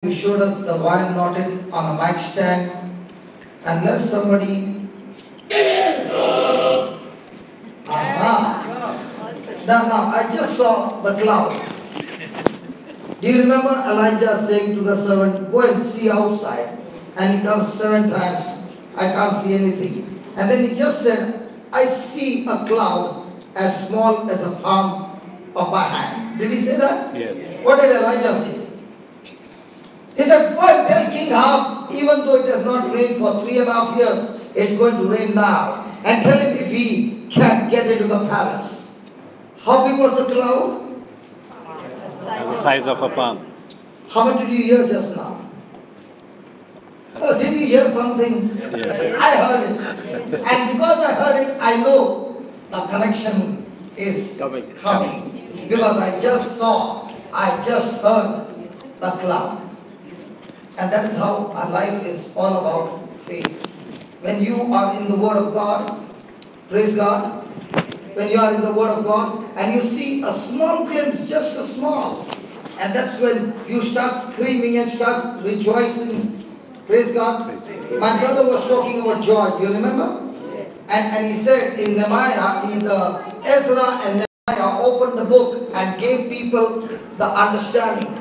You showed us the wine knotted on a mic stand, and let somebody. Aha. Now, I just saw the cloud. Do you remember Elijah saying to the servant, "Go and see outside"? And he comes 7 times. I can't see anything. And then he just said, "I see a cloud as small as a palm of my hand." Did he say that? Yes. What did Elijah say? He said, "Go and tell King Ahab, even though it has not rained for 3.5 years, it's going to rain now. And tell him if he can get into the palace." How big was the cloud? The size of a palm. How much did you hear just now? Oh, did you hear something? Yes. I heard it. And because I heard it, I know the connection is coming. Because I just heard the cloud. And that is how our life is all about faith. When you are in the Word of God, praise God, when you are in the Word of God and you see a small glimpse, just a small, and that's when you start screaming and start rejoicing. Praise God. My brother was talking about joy. Do you remember? Yes. And he said in Nehemiah, Ezra and Nehemiah opened the book and gave people the understanding.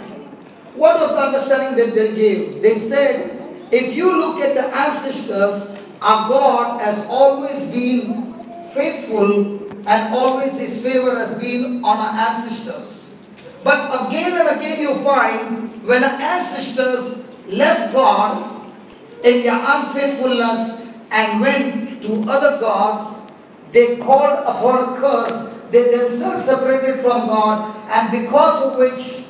What was the understanding that they gave? They said, if you look at the ancestors, our God has always been faithful and always His favor has been on our ancestors. But again and again you find when our ancestors left God in their unfaithfulness and went to other gods, they called upon a curse. They themselves separated from God, and because of which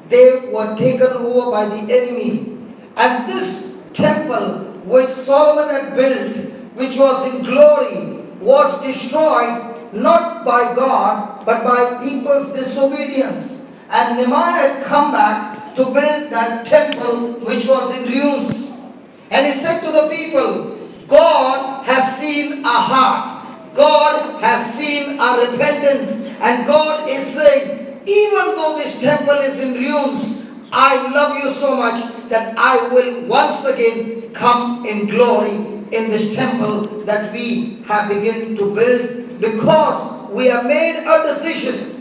they were taken over by the enemy. And this temple which Solomon had built, which was in glory, was destroyed not by God, but by people's disobedience. And Nehemiah had come back to build that temple which was in ruins. And he said to the people, God has seen our heart. God has seen our repentance. And God is saying, even though this temple is in ruins, I love you so much that I will once again come in glory in this temple that we have begun to build, because we have made a decision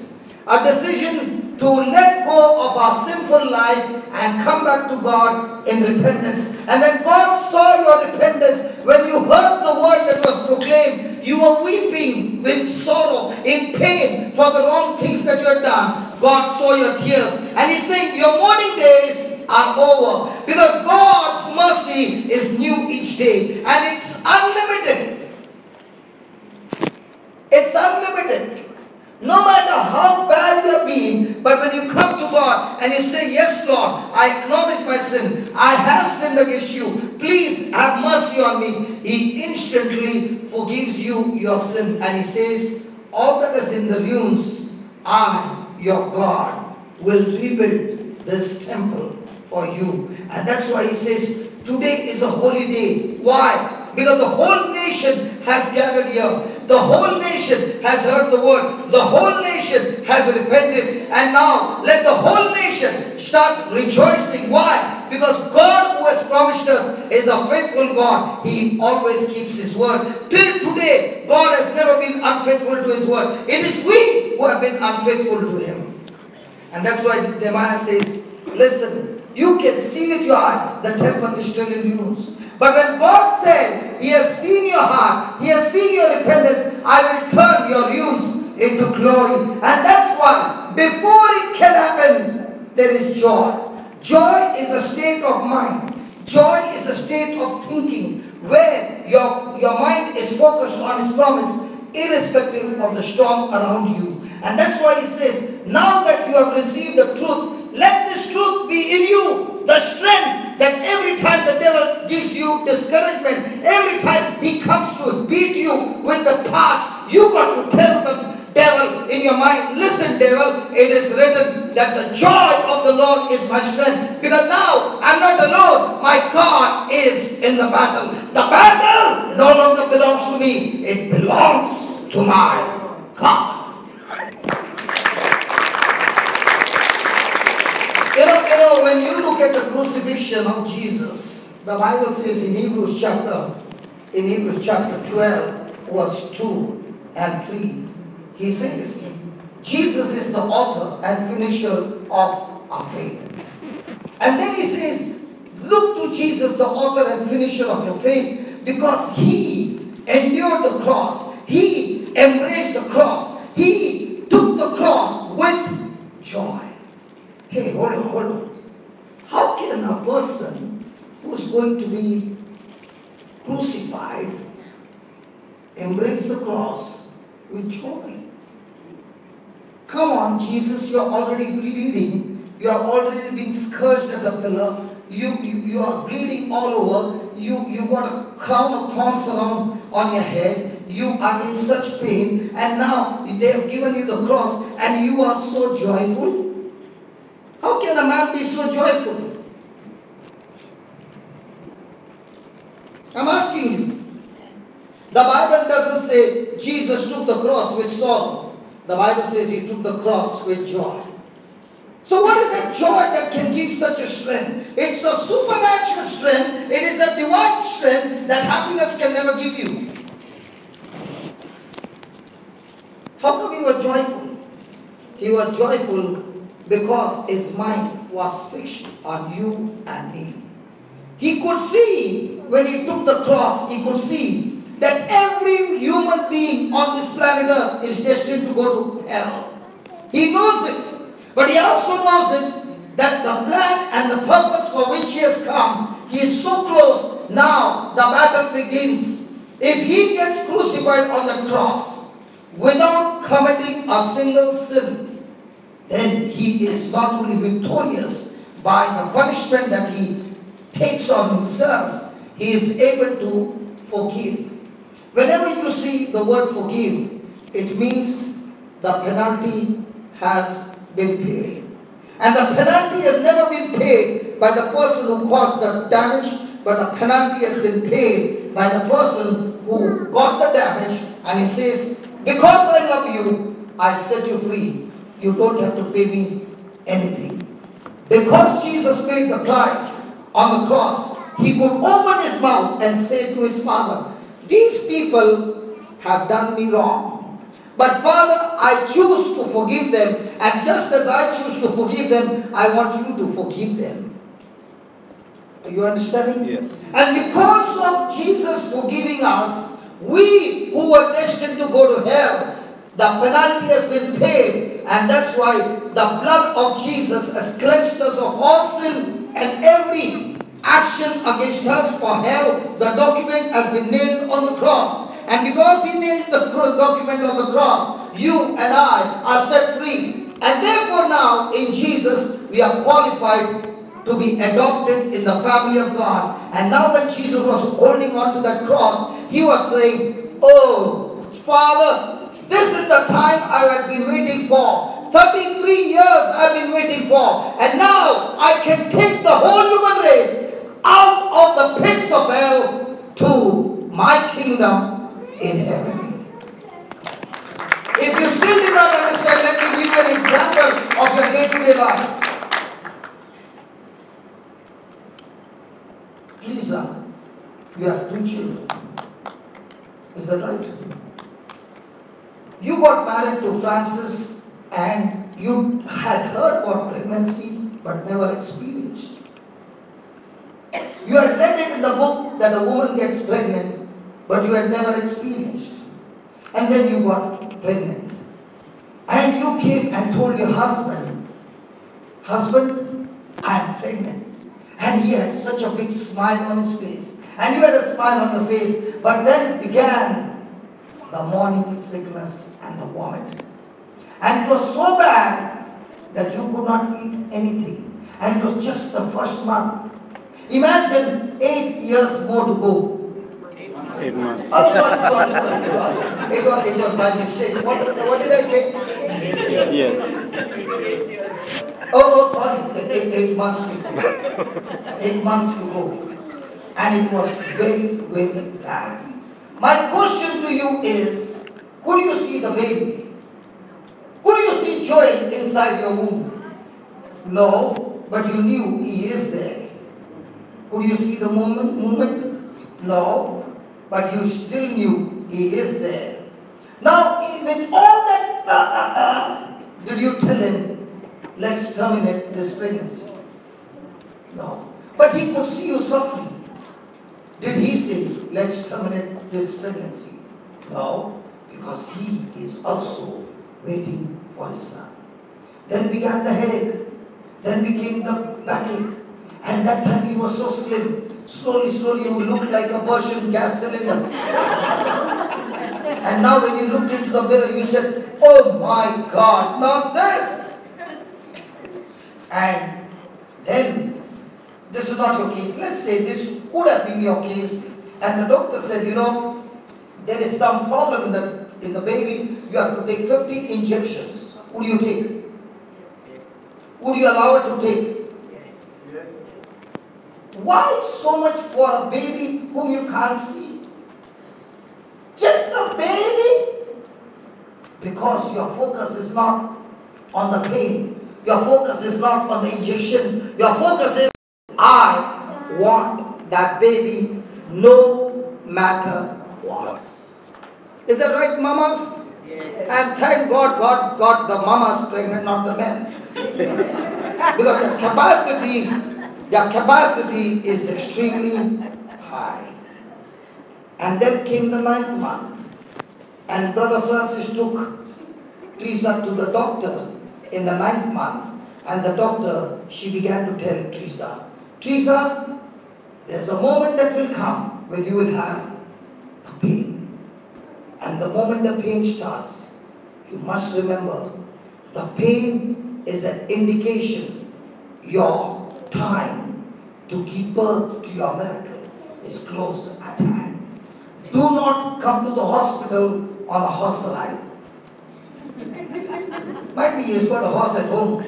to let go of our sinful life and come back to God in repentance. And then God saw your repentance. When you heard the word that was proclaimed, you were weeping with sorrow, in pain for the wrong things that you had done. God saw your tears and He's saying your mourning days are over, because God's mercy is new each day and it's unlimited. It's unlimited. No matter how bad you have been, but when you come to God and you say, "Yes, Lord, I acknowledge my sin. I have sinned against you. Please have mercy on me," He instantly forgives you your sin. And He says, "All that is in the ruins, I, your God, will rebuild this temple for you." And that's why He says, today is a holy day. Why? Because the whole nation has gathered here. The whole nation has heard the word. The whole nation has repented. And now let the whole nation start rejoicing. Why? Because God, who has promised us, is a faithful God. He always keeps His word. Till today, God has never been unfaithful to His word. It is we who have been unfaithful to Him. And that's why Nehemiah says, listen, you can see with your eyes the temple is still in ruins. But when God said, He has seen your heart, He has seen your repentance, I will turn your ruins into glory. And that's why, before it can happen, there is joy. Joy is a state of mind. Joy is a state of thinking, where your mind is focused on His promise, irrespective of the storm around you. And that's why He says, now that you have received the truth, let this truth be in you. The strength that every time the devil gives you discouragement, every time he comes to beat you with the past, you got to tell the devil in your mind, listen devil, it is written that the joy of the Lord is my strength. Because now I'm not alone. My God is in the battle. The battle no longer belongs to me. It belongs to my God. When you look at the crucifixion of Jesus, the Bible says in Hebrews chapter 12, verse 2 and 3, he says, Jesus is the author and finisher of our faith. And then he says, look to Jesus, the author and finisher of your faith, because he endured the cross. He embraced the cross. He took the cross with joy. Hey, hold on. How can a person who's going to be crucified embrace the cross with joy? Come on, Jesus, you're already bleeding. You are already being scourged at the pillar. You are bleeding all over. You got a crown of thorns around on your head. You are in such pain. And now they have given you the cross and you are so joyful. How can a man be so joyful? I'm asking you. The Bible doesn't say Jesus took the cross with sorrow. The Bible says he took the cross with joy. So what is that joy that can give such a strength? It's a supernatural strength. It is a divine strength that happiness can never give you. How come you were joyful? He was joyful because his mind was fixed on you and me. He could see, when he took the cross, he could see that every human being on this planet Earth is destined to go to hell. He knows it. But he also knows it, that the plan and the purpose for which he has come, he is so close. Now the battle begins. If he gets crucified on the cross without committing a single sin, then he is not only victorious by the punishment that he takes on himself, he is able to forgive. Whenever you see the word forgive, it means the penalty has been paid. And the penalty has never been paid by the person who caused the damage, but the penalty has been paid by the person who got the damage, and he says, because I love you, I set you free. You don't have to pay me anything. Because Jesus paid the price on the cross, he could open his mouth and say to his Father, these people have done me wrong. But Father, I choose to forgive them, and just as I choose to forgive them, I want you to forgive them. Are you understanding? Yes. And because of Jesus forgiving us, we who were destined to go to hell, the penalty has been paid, and that's why the blood of Jesus has cleansed us of all sin and every action against us for hell. The document has been nailed on the cross. And because he nailed the document on the cross, you and I are set free. And therefore now, in Jesus, we are qualified to be adopted in the family of God. And now when Jesus was holding on to that cross, he was saying, oh, Father, this is the time I have been waiting for. 33 years I've been waiting for. And now I can take the whole human race out of the pits of hell to my kingdom in heaven. If you still do not understand, let me give you an example of your day-to-day life. Lisa, you have 2 children. Is that right? You got married to Francis and you had heard about pregnancy but never experienced. You had read it in the book that a woman gets pregnant, but you had never experienced. And then you got pregnant. And you came and told your husband, husband, I am pregnant. And he had such a big smile on his face. And you had a smile on your face. But then began the morning sickness and the vomit. And it was so bad that you could not eat anything. And it was just the first month. Imagine 8 years more to go. 8 months. Oh, sorry. It was my mistake. What did I say? Yes. Oh, sorry. 8 months to go. 8 months to go. And it was very, very bad. My question to you is, could you see the baby? Could you see joy inside your womb? No. but you knew He is there. Could you see the movement? No, but you still knew He is there. Now, with all that, did you tell Him, let's terminate this pregnancy? No. But He could see you suffering. Did He say, let's terminate this pregnancy? No, because He is also waiting for His son. Then began the headache. Then became the backache. And that time He was so slim. Slowly, you looked like a Persian gas cylinder. And now when you looked into the mirror, you said, oh my God, not this. And then, this is not your case. Let's say this could have been your case. And the doctor said, you know, there is some problem in the baby. You have to take 50 injections. Would you take? Would you allow it to take? Yes. Why so much for a baby whom you can't see? Just a baby? Because your focus is not on the pain. Your focus is not on the injection. Your focus is, I want that baby no matter what. Is that right, mamas? Yes. And thank God, God got the mamas pregnant, not the men. Because their capacity is extremely high. And then came the 9th month. And Brother Francis took Teresa to the doctor in the 9th month. And the doctor, she began to tell Teresa, Teresa, there's a moment that will come when you will have a pain. And the moment the pain starts, you must remember, the pain is an indication your time to give birth to your miracle is close at hand. Do not come to the hospital on a horse ride. Might be he's got a horse at home.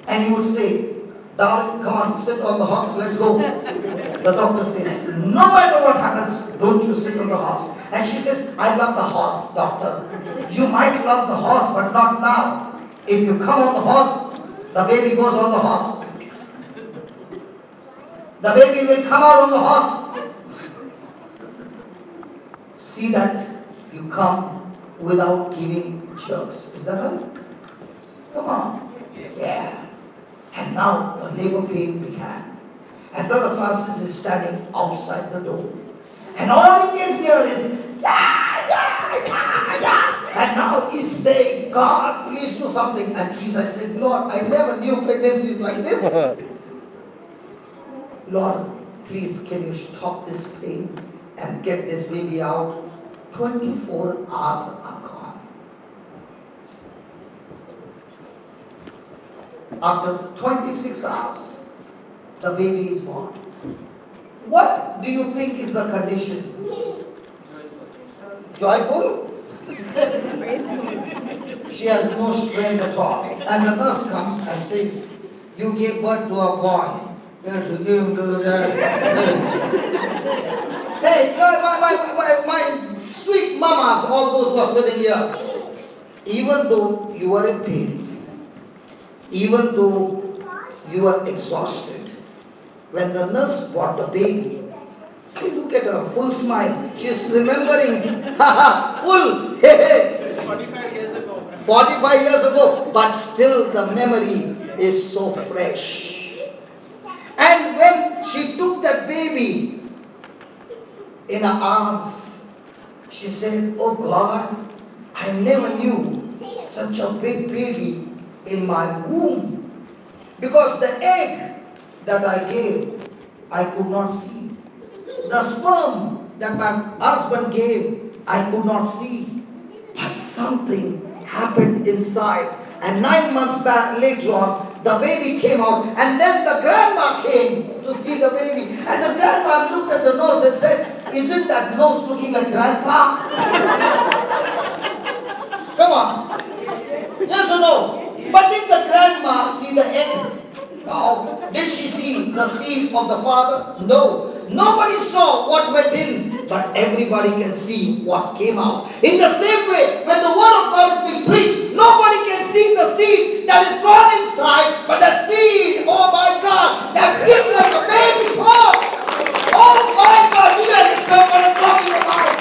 And he would say, darling, come on, sit on the horse, let's go. The doctor says, no matter what happens, don't you sit on the horse. And she says, I love the horse, doctor. You might love the horse, but not now. If you come on the horse, the baby goes on the horse. The baby will come out on the horse. See that you come without giving jerks. Is that right? Come on. Yeah. And now the labor pain began. And Brother Francis is standing outside the door. And all he can hear is, yeah, yeah, yeah, yeah. And now he's saying, God, please do something. And Teresa said, Lord, I never knew pregnancies like this. Lord, please can you stop this pain and get this baby out? 24 hours are gone. After 26 hours, the baby is born. What do you think is the condition? Joyful? She has no strength at all. And the nurse comes and says, you gave birth to a boy. Hey, my sweet mamas, all those who are sitting here, even though you are in pain, even though you are exhausted, when the nurse brought the baby, see, look at her, full smile. She's remembering, full, hey, 45 years ago. 45 years ago, but still the memory is so fresh. And when she took that baby in her arms, she said, oh God, I never knew such a big baby in my womb. Because the egg that I gave, I could not see. The sperm that my husband gave, I could not see. But something happened inside. And 9 months back later on, the baby came out. And then the grandma came to see the baby. And the grandma looked at the nose and said, isn't that nose looking like grandpa? Come on. Yes or no? But did the grandma see the egg? No. Did she see the seed of the father? No. Nobody saw what went in, but everybody can see what came out. In the same way, when the word of God is being preached, nobody can see the seed that is gone inside, but the seed, oh my God, that seed like a baby. Oh my God, you understand what I'm talking about?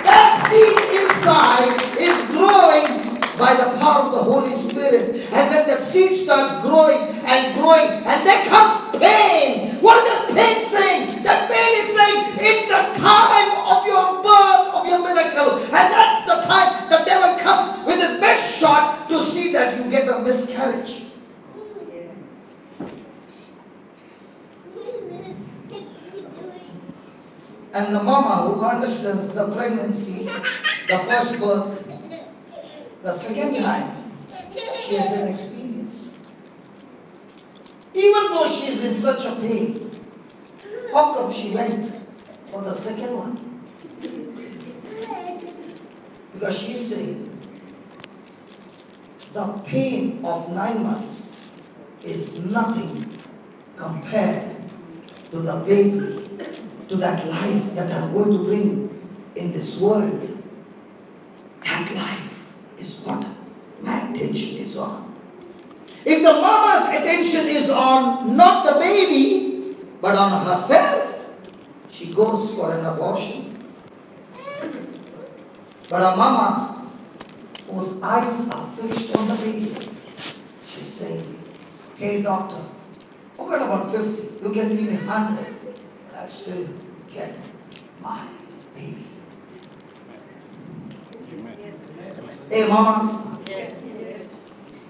That seed inside is growing by the power of the Holy Spirit. And when the seed starts growing, and there comes pain. What is the pain saying? The pain is saying it's the time of your birth, of your miracle. And that's the time the devil comes with his best shot to see that you get a miscarriage. And the mama who understands the pregnancy, the first birth, the second time, she has an experience. Even though she is in such a pain, how come she went for the second one? Because she's saying, the pain of 9 months is nothing compared to the baby, to that life that I'm going to bring in this world. That life is what my attention is on. If the mama's attention is on not the baby, but on herself, she goes for an abortion. But a mama whose eyes are fixed on the baby, she's saying, hey doctor, forget about 50, you can give me 100, but I'll still get my baby. Hey mamas,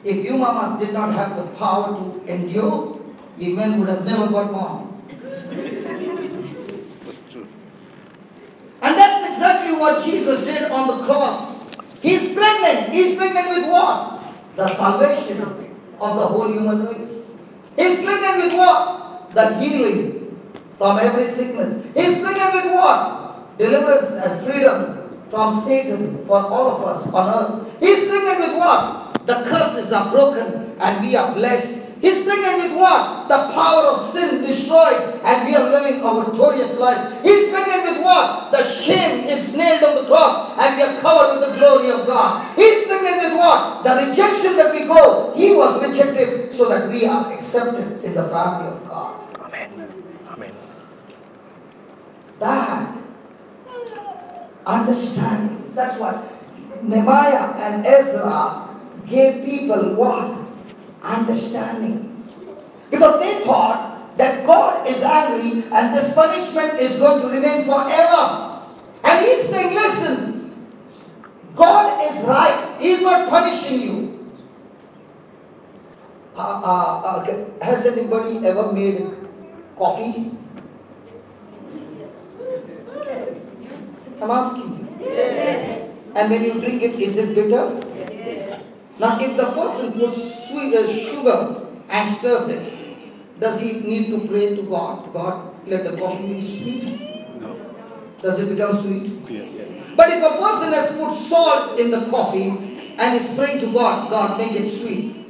if you mamas did not have the power to endure, we men would have never got born. And that's exactly what Jesus did on the cross. He's pregnant. He's pregnant with what? The salvation of the whole human race. He's pregnant with what? The healing from every sickness. He's pregnant with what? Deliverance and freedom from Satan for all of us on earth. He's pregnant with what? The curses are broken and we are blessed. He's pregnant with what? The power of sin destroyed and we are living a victorious life. He's pregnant with what? The shame is nailed on the cross and we are covered with the glory of God. He's pregnant with what? The rejection that we go, he was rejected so that we are accepted in the family of God. Amen. Amen. That understanding, that's what Nehemiah and Ezra gave people what? Understanding. Because they thought that God is angry and this punishment is going to remain forever. And he's saying, listen, God is right. He's not punishing you. Has anybody ever made coffee? I'm asking you. Yes. And when you drink it, is it bitter? Yes. Now, if the person puts sugar and stirs it, does he need to pray to God? God, let the coffee be sweet? No. Does it become sweet? Yes. But if a person has put salt in the coffee and is praying to God, God, make it sweet.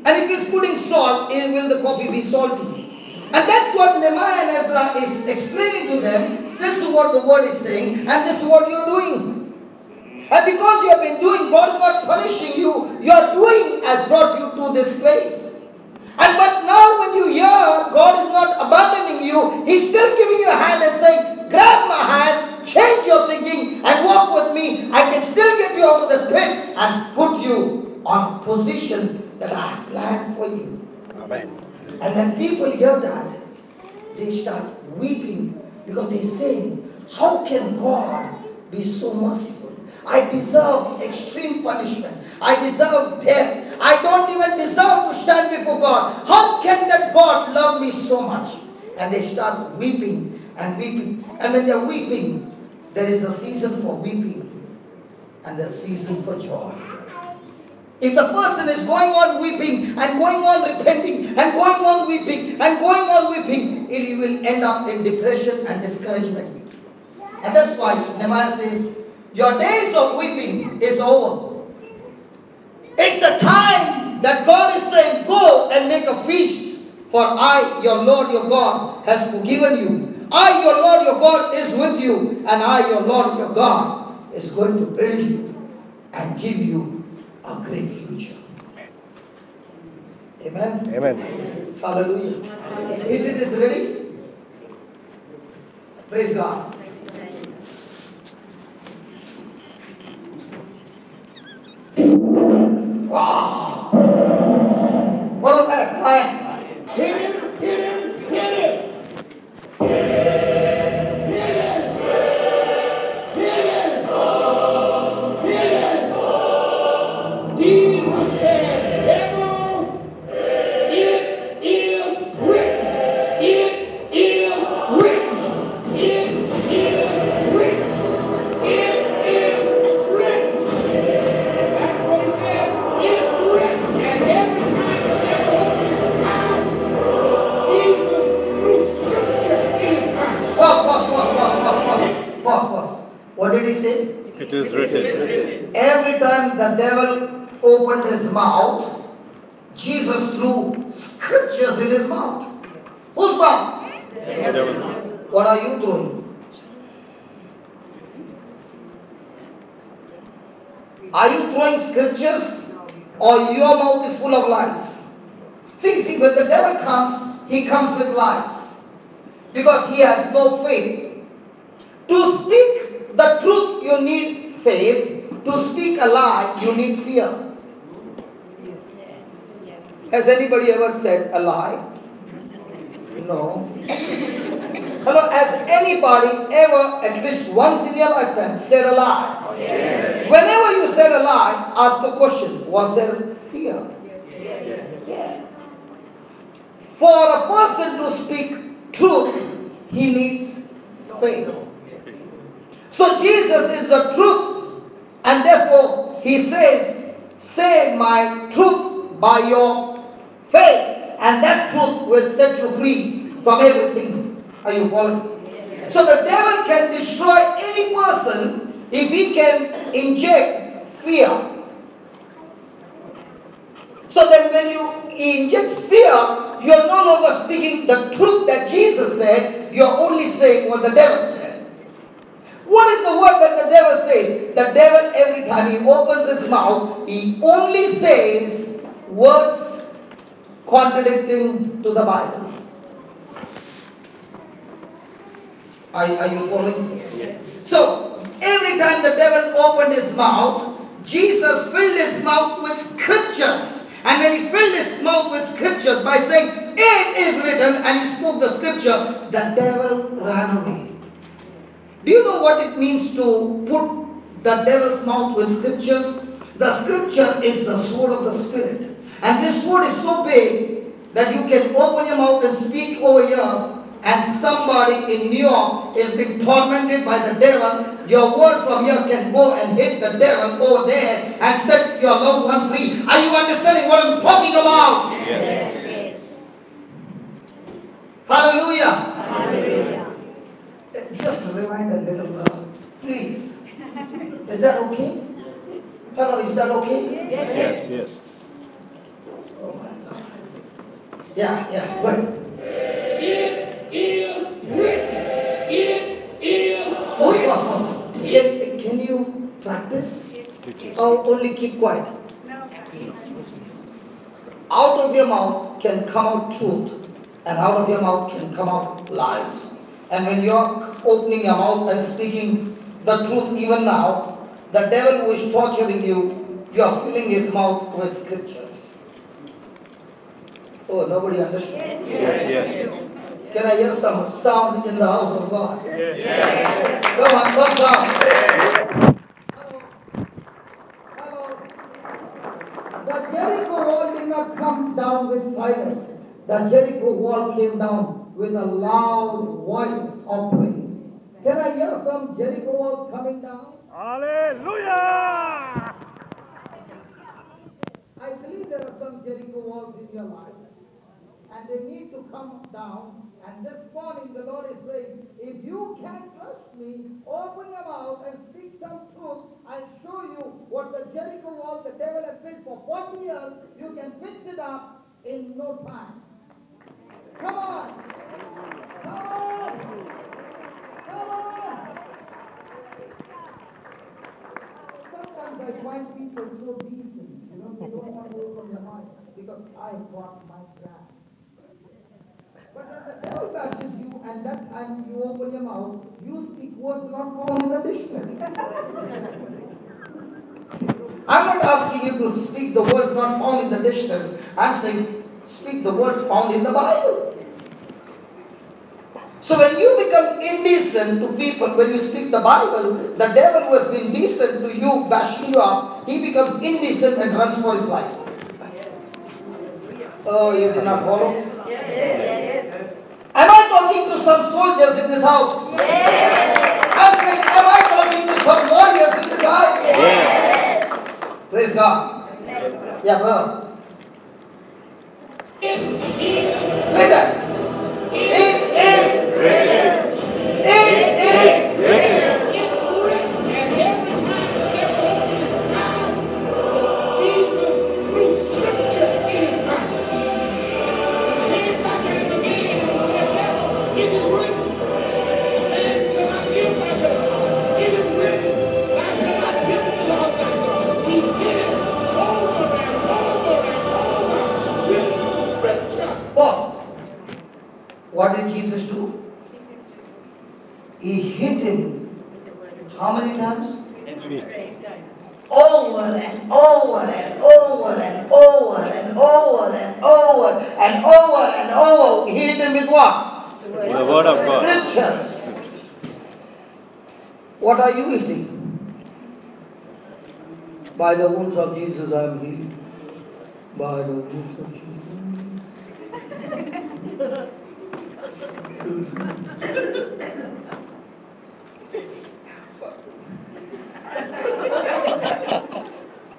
And if he's putting salt, will the coffee be salty? And that's what Nehemiah and Ezra is explaining to them. This is what the word is saying, and this is what you're doing. And because you have been doing, God is not punishing you. Your doing has brought you to this place. And but now when you hear God is not abandoning you, He's still giving you a hand and saying, grab my hand, change your thinking, and walk with me. I can still get you out of the pit and put you on a position that I have planned for you. Amen. And when people hear that, they start weeping because they say, how can God be so merciful? I deserve extreme punishment. I deserve death. I don't even deserve to stand before God. How can that God love me so much? And they start weeping and weeping. And when they're weeping, there is a season for weeping and there's a season for joy. If the person is going on weeping and going on repenting and going on weeping and going on weeping, it will end up in depression and discouragement. And that's why Nehemiah says, your days of weeping is over. It's a time that God is saying, go and make a feast For I, your Lord, your God, has forgiven you. I, your Lord, your God, is with you. And I, your Lord, your God, is going to build you and give you a great future. Amen? Amen. Hallelujah. It is ready? Praise God. Wow. What was that? Lion. Hit him, hit him, hit him. Hit him. Hit him. Hit him. Jesus said, devil, it is written. It is written. It is written. It is written. That's what he said. It's written. And every time the devil opens his mouth, Jesus, through scripture, in his mouth. Pause. What did he say? It is written. Every time the devil opened his mouth, Jesus threw scriptures in his mouth. Whose mouth? Devil. What are you throwing? Are you throwing scriptures or your mouth is full of lies? See, when the devil comes, he comes with lies. Because he has no faith. To speak the truth, you need faith. To speak a lie, you need fear. Has anybody ever said a lie? No. Hello, has anybody ever, at least once in your lifetime, said a lie? Yes. Whenever you said a lie, ask the question, was there fear? Yes. For a person to speak truth, he needs faith. So Jesus is the truth, and therefore he says, say my truth by your faith, and that truth will set you free from everything. Are you following? Yes. So the devil can destroy any person if he can inject fear. So then when you inject fear, you are no longer speaking the truth that Jesus said, you are only saying what the devil said. What is the word that the devil says? The devil, every time he opens his mouth, he only says words contradicting to the Bible. Are you following? Yes. So, every time the devil opened his mouth, Jesus filled his mouth with scriptures. And when he filled his mouth with scriptures by saying, it is written, and he spoke the scripture, the devil ran away. Do you know what it means to put the devil's mouth with scriptures? The scripture is the sword of the Spirit. And this sword is so big that you can open your mouth and speak over here, and somebody in New York is being tormented by the devil. Your word from here can go and hit the devil over there and set your loved one free. Are you understanding what I'm talking about? Yes. Hallelujah. Hallelujah. Just rewind a little, please. Is that okay? Hello, is that okay? Yes. Oh my God. Yeah, go ahead. It is written. It is written. Can you practice? Or only keep quiet? Out of your mouth can come out truth, and out of your mouth can come out lies. And when you're opening your mouth and speaking the truth even now, the devil who is torturing you, you are filling his mouth with scriptures. Oh, nobody understands? Yes. Can I hear some sound in the house of God? Yes. Come on, some sound. Hello. The Jericho wall did not come down with silence. The Jericho wall came down with a loud voice of praise. Can I hear some Jericho walls coming down? Hallelujah! I believe there are some Jericho walls in your life, and they need to come down. And this morning the Lord is saying, if you can trust me, open your mouth and speak some truth. I'll show you what the Jericho wall the devil had built for 40 years. You can fix it up in no time. Come on. Come on. Come on. Sometimes I find people so decent, you know, they don't want to open their mind because I got my brand. But when the devil touches you and that time you open your mouth, you speak words not found in the dictionary. I'm not asking you to speak the words not found in the dictionary. I'm saying speak the words found in the Bible. So when you become indecent to people, when you speak the Bible, the devil who has been decent to you, bashing you up, he becomes indecent and runs for his life. Oh, you did not follow? Yes. Am I talking to some soldiers in this house? Yes. I'm saying, am I talking to some warriors in this house? Yes. Praise God. Yeah, brother. Written. It is written. It is written. Boss, what did Jesus do? He hit him how many times? Over and over and over and over and over and over and over and over. He hit him with what? The word of God. Scriptures. What are you eating? By the wounds of Jesus I am healed. By the wounds of Jesus.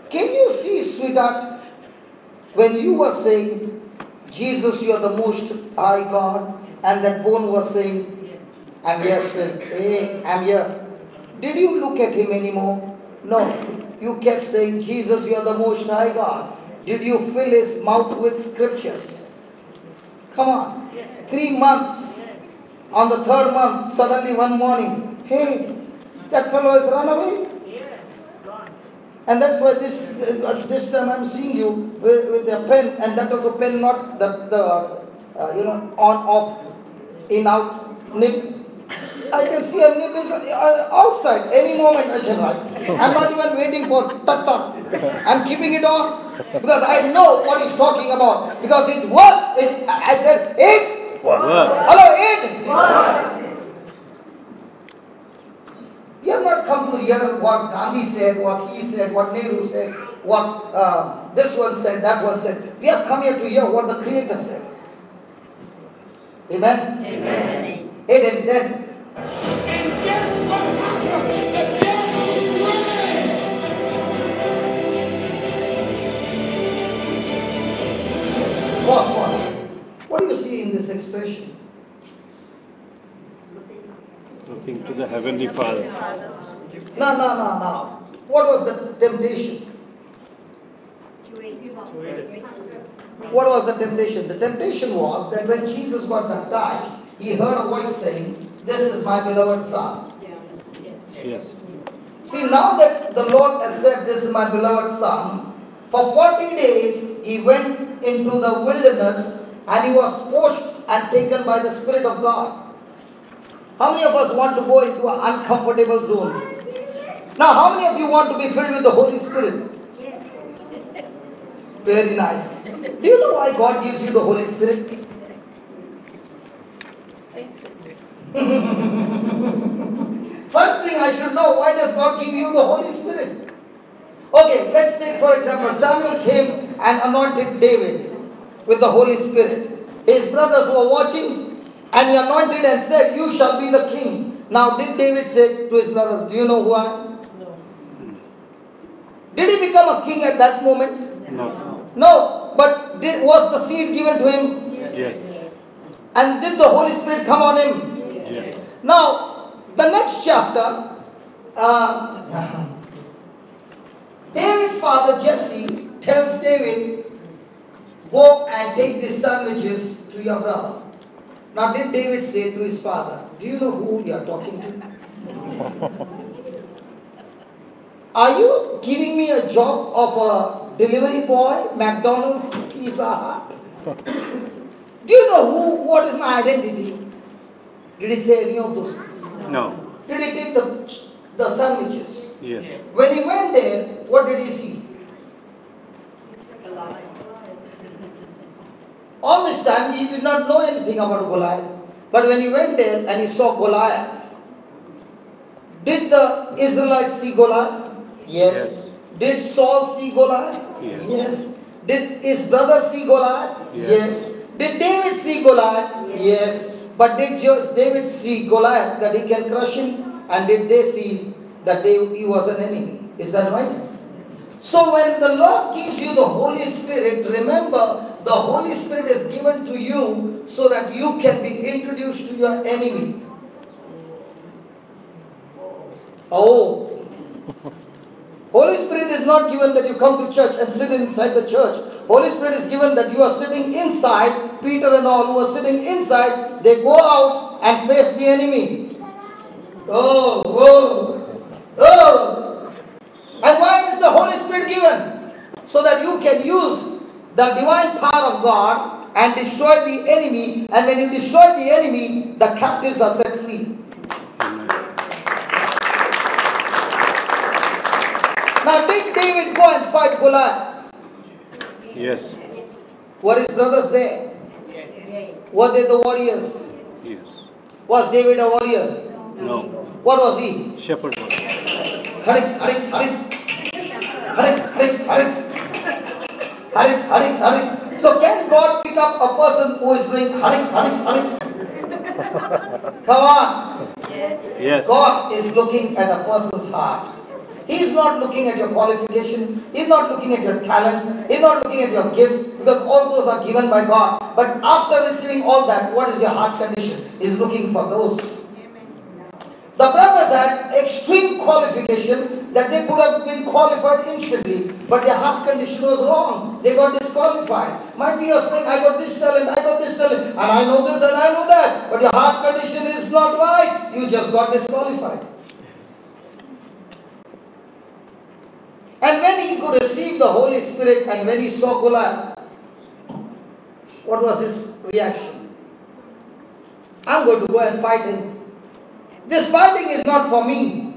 Can you see, sweetheart, when you were saying, Jesus, you are the most high God, and that bone was saying, I'm here still, hey, I'm here. Did you look at him anymore? No. You kept saying, Jesus, you are the most high God. Did you fill his mouth with scriptures? Come on. 3 months. On the 3rd month, suddenly one morning, hey, that fellow has run away. And that's why this time I'm seeing you with a pen, and that was a pen, not the on, off, in, out, nib. I can see a nib is outside. Any moment I can write. I'm not even waiting for tuck. I'm keeping it on because I know what he's talking about. Because it works. I said, it works. Hello, it works. We have not come to hear what Gandhi said, what he said, what Nehru said, what this one said, that one said. We have come here to hear what the Creator said. Amen? Amen. And then, And guess what happened? The devil ran. Boss, what do you see in this expression? Looking to the Heavenly Father. No. What was the temptation? What was the temptation? The temptation was that when Jesus got baptized, he heard a voice saying, this is my beloved Son. Yes. See, now that the Lord has said, this is my beloved Son, for 40 days he went into the wilderness and he was forced and taken by the Spirit of God. How many of us want to go into an uncomfortable zone? Now, how many of you want to be filled with the Holy Spirit? Very nice. Do you know why God gives you the Holy Spirit? First thing I should know, why does God give you the Holy Spirit? Okay, let's take for example, Samuel came and anointed David with the Holy Spirit. His brothers were watching and he anointed and said, you shall be the king. Now did David say to his brothers, do you know who I am? No. Did he become a king at that moment? No. No, but was the seed given to him? Yes. And did the Holy Spirit come on him? Yes. Now, the next chapter, David's father Jesse tells David, go and take the sandwiches to your brother. Now did David say to his father, do you know who you are talking to? Are you giving me a job of a delivery boy, McDonald's, Pizza Hut? Do you know what is my identity? Did he say any of those things? No. Did he take the sandwiches? Yes. When he went there, what did he see? All this time he did not know anything about Goliath. But when he went there and he saw Goliath, did the Israelites see Goliath? Yes. Did Saul see Goliath? Yes. Did his brother see Goliath? Yes. Did David see Goliath? Yes. But did David see Goliath that he can crush him? And did they see that he was an enemy? Is that right? So when the Lord gives you the Holy Spirit, remember the Holy Spirit is given to you so that you can be introduced to your enemy. Oh. Holy Spirit is not given that you come to church and sit inside the church. Holy Spirit is given that you are sitting inside. Peter and all who are sitting inside, they go out and face the enemy. Oh, oh, oh. And why is the Holy Spirit given? So that you can use the divine power of God and destroy the enemy. And when you destroy the enemy, the captives are set free. Now, did David go and fight Goliath? Yes. Were his brothers there? Were they the warriors? Yes. Was David a warrior? No. What was he? Shepherd boy. Hadix, hadix, hadix. Hadix, hadix, hadix. Hadix, hadix, hadix. So can God pick up a person who is doing hadix, hadix, hadix? Come on. Yes. God is looking at a person's heart. He is not looking at your qualification. He is not looking at your talents. He is not looking at your gifts, because all those are given by God. But after receiving all that, what is your heart condition? He is looking for those. The brothers had extreme qualification that they could have been qualified instantly, but their heart condition was wrong. They got disqualified. Might be you're saying, I got this talent, and I know this and I know that, but your heart condition is not right. You just got disqualified. And when he could receive the Holy Spirit and when he saw Goliath, what was his reaction? I'm going to go and fight him. This fighting is not for me,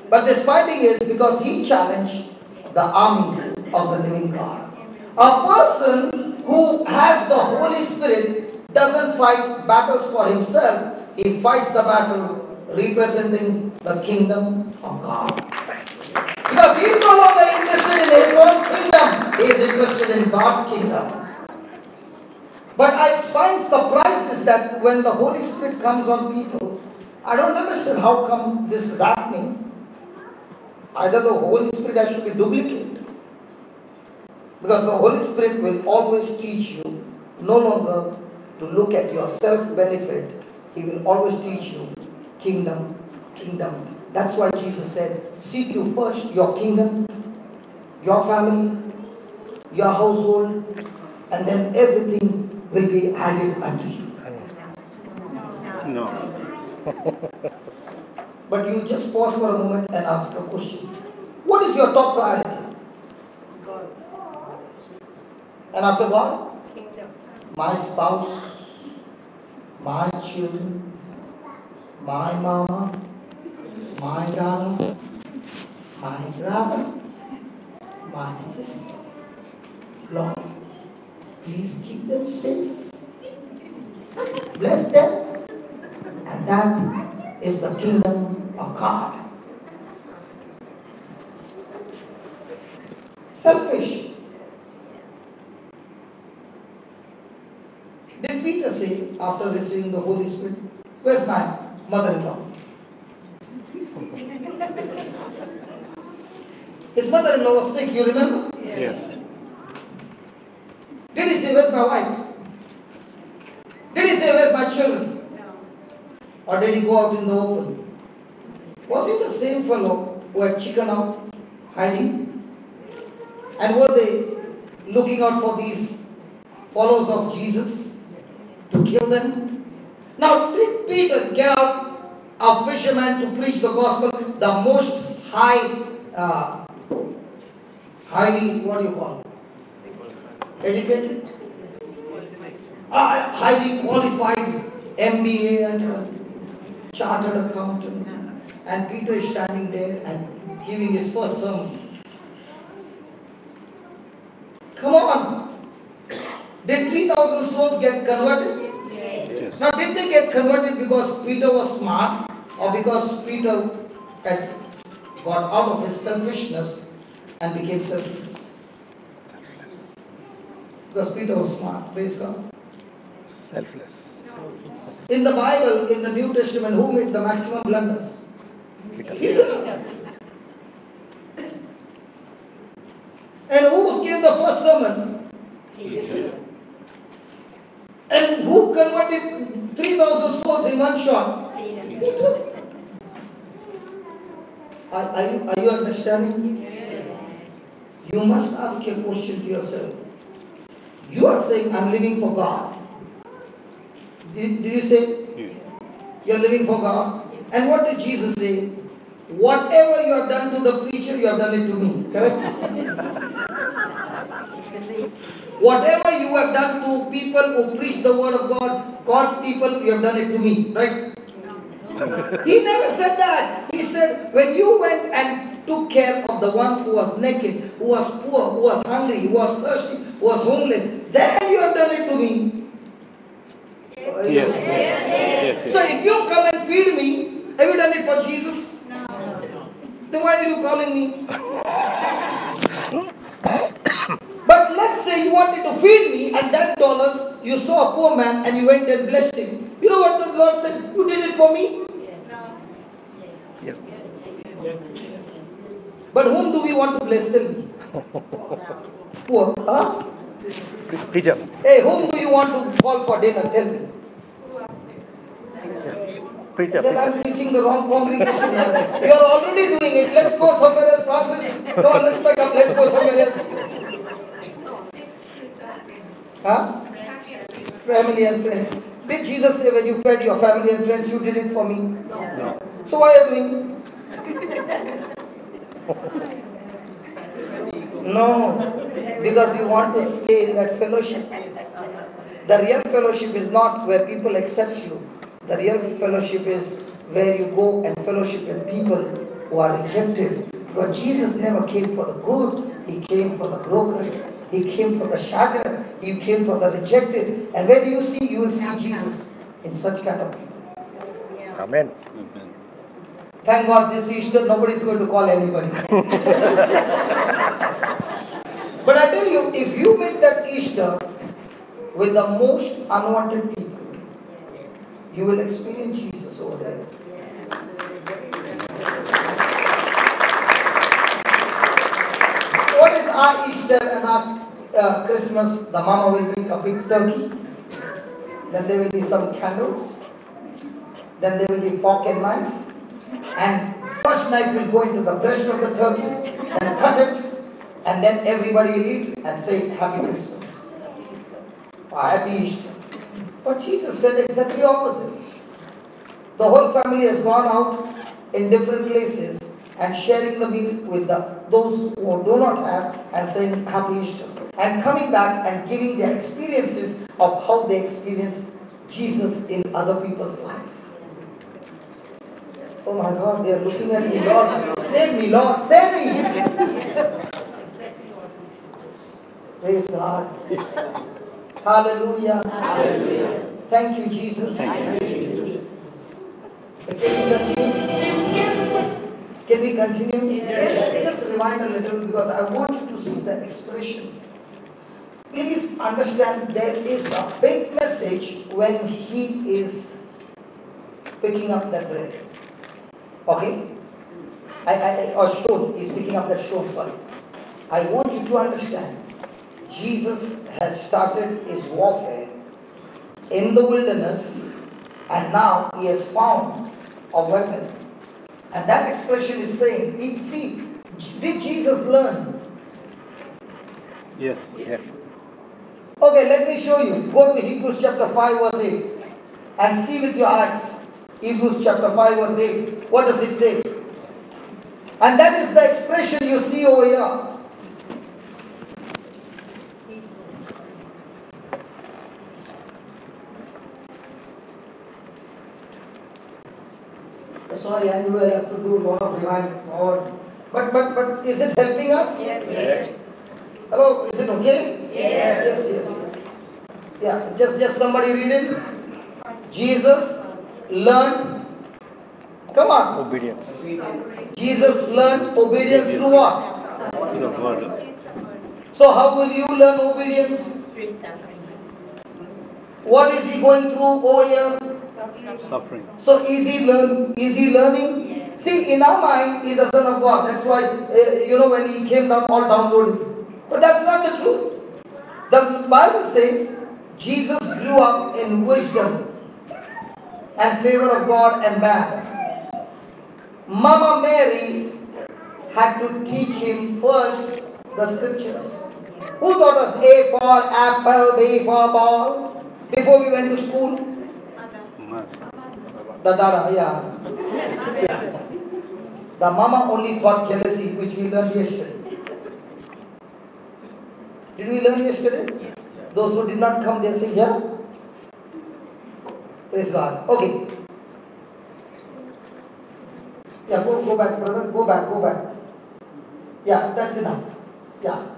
but this fighting is because he challenged the army of the living God. A person who has the Holy Spirit doesn't fight battles for himself. He fights the battle representing the kingdom of God. Because he is no longer interested in his own kingdom. He is interested in God's kingdom. But I find surprises that when the Holy Spirit comes on people, I don't understand how come this is happening. Either the Holy Spirit has to be duplicated. Because the Holy Spirit will always teach you no longer to look at your self-benefit. He will always teach you kingdom, kingdom. That's why Jesus said, seek you first your kingdom, your family, your household, and then everything will be added unto you. No. But you just pause for a moment and ask a question. What is your top priority? And after God? My spouse, my children, my mama, my daughter, my brother, my sister. Lord, please keep them safe. Bless them. And that is the kingdom of God. Selfish. Did Peter say after receiving the Holy Spirit, where's my mother-in-law? His mother-in-law was sick, you remember? Yes. Did he say, where's my wife? Did he say, where's my children? Or did he go out in the open? Was he the same fellow who had chicken out, hiding? And were they looking out for these followers of Jesus to kill them. Now did Peter get out a fisherman to preach the gospel, the most highly, what do you call it? Educated? Highly qualified MBA and chartered accountant. And Peter is standing there and giving his first sermon. Come on! Did 3,000 souls get converted? Yes. Now, did they get converted because Peter was smart or because Peter had got out of his selfishness and became selfless? Because Peter was smart, praise God. Selfless. In the Bible, in the New Testament, who made the maximum blunders? Peter. And who gave the first sermon? Peter. And who converted 3,000 souls in one shot? Peter. Are you understanding? You must ask a question to yourself. You are saying, I'm living for God. Did you say? Yes. You're living for God. And what did Jesus say? Whatever you have done to the preacher, you have done it to me. Correct? Whatever you have done to people who preach the word of God, God's people, you have done it to me. Right? He never said that. He said, when you went and took care of the one who was naked, who was poor, who was hungry, who was thirsty, who was homeless, then you have done it to me. Yes. Yes. So if you come and feed me, have you done it for Jesus? No. Then why are you calling me? But let's say you wanted to feed me and that dollars, you saw a poor man and you went and blessed him. You know what the Lord said? You did it for me? Yes. But whom do we want to bless? Tell me. Poor. Huh? Peter. Hey, whom do you want to call for dinner? Tell me. Preacher. Then I'm preaching the wrong congregation. You are already doing it. Let's go somewhere else, Francis. Come on, let's pack up. Let's go somewhere else. Huh? Family and friends. Did Jesus say when you fed your family and friends, you did it for me? No. So why are you doing it? No, because you want to stay in that fellowship. The real fellowship is not where people accept you. The real fellowship is where you go and fellowship with people who are rejected. But Jesus never came for the good. He came for the broken. He came for the shattered. He came for the rejected. And when you see, you will see Jesus in such kind of people. Amen. Thank God this Easter nobody is going to call anybody. But I tell you, if you make that Easter with the most unwanted people, you will experience Jesus over there. What is our Easter and our Christmas? The mama will make a big turkey. Then there will be some candles. Then there will be fork and knife. And first knife will go into the breast of the turkey and cut it. And then everybody will eat and say Happy Christmas. Or Happy Easter. But Jesus said exactly opposite. The whole family has gone out in different places and sharing the meal with those who do not have and saying Happy Easter. And coming back and giving their experiences of how they experience Jesus in other people's life. Oh my God, they are looking at me, Lord. Save me, Lord, save me. Praise God. Hallelujah. Hallelujah. Thank you, Jesus. Thank you, Jesus. Can we continue? Yes. Just rewind a little because I want you to see the expression. Please understand there is a big message when he is picking up that bread. Okay? Or stone. He's picking up that stone, sorry. I want you to understand. Jesus has started his warfare in the wilderness and now he has found a weapon. And that expression is saying, see, did Jesus learn? Yes. Yes. Okay, let me show you. Go to Hebrews chapter 5 verse 8 and see with your eyes. Hebrews chapter 5 verse 8. What does it say? And that is the expression you see over here. Sorry, I will have to do a lot of relying forward. But is it helping us? Yes. Hello, is it okay? Yes. Yeah, just somebody read it. Jesus learned. Come on. Obedience. Jesus learned obedience through what? The word. So how will you learn obedience? What is he going through over here? Suffering. So easy learning. See, in our mind, he's a son of God. That's why, when he came down, all downloaded. But that's not the truth. The Bible says, Jesus grew up in wisdom and favor of God and man. Mama Mary had to teach him first the scriptures. Who taught us A for apple, B for ball, before we went to school? The Dada, yeah. The mama only taught jealousy, which we learned yesterday. Did we learn yesterday? Those who did not come, they say, yeah. Praise God. Okay. Yeah, go back, brother. Go back. Yeah, that's enough. Yeah.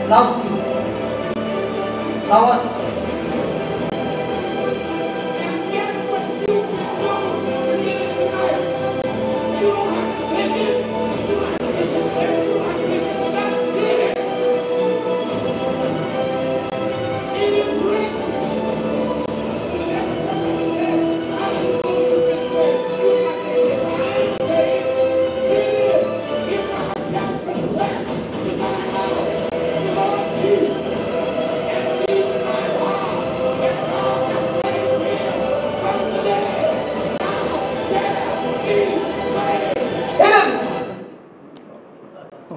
Now see. Now what?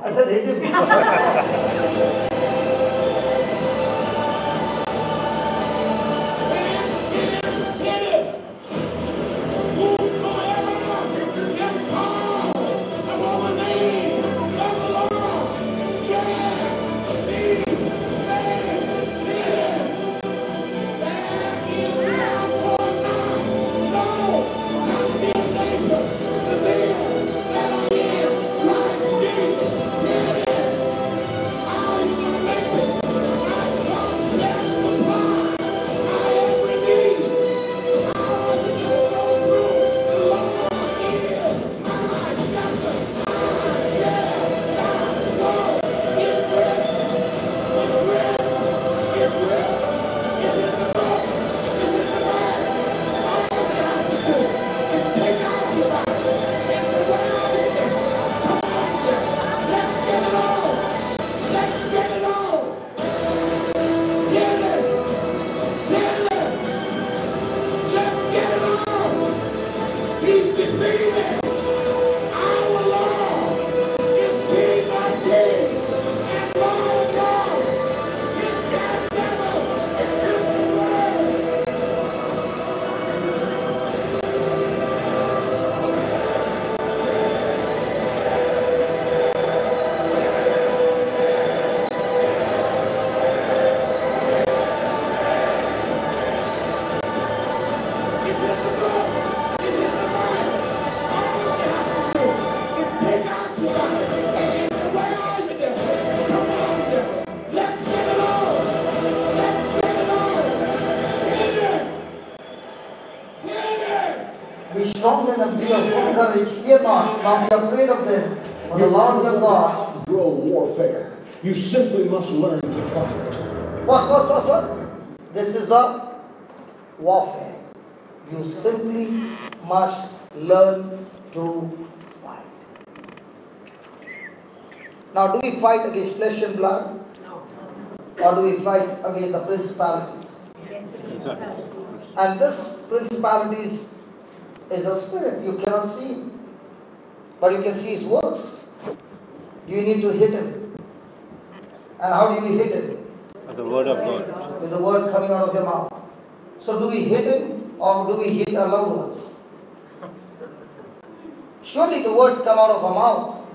I said hit him. Be strong and be of good courage. Fear not, nor be afraid of them. For the Lord your God. Grow warfare. You simply must learn to fight. Pause. This is a warfare. You simply must learn to fight. Now, do we fight against flesh and blood? Or do we fight against the principalities? And this principalities is a spirit. You cannot see him, but you can see his works. You need to hit him. And how do we hit him? With the word of God. With the word coming out of your mouth. So do we hit him or do we hit our loved ones? Surely the words come out of our mouth.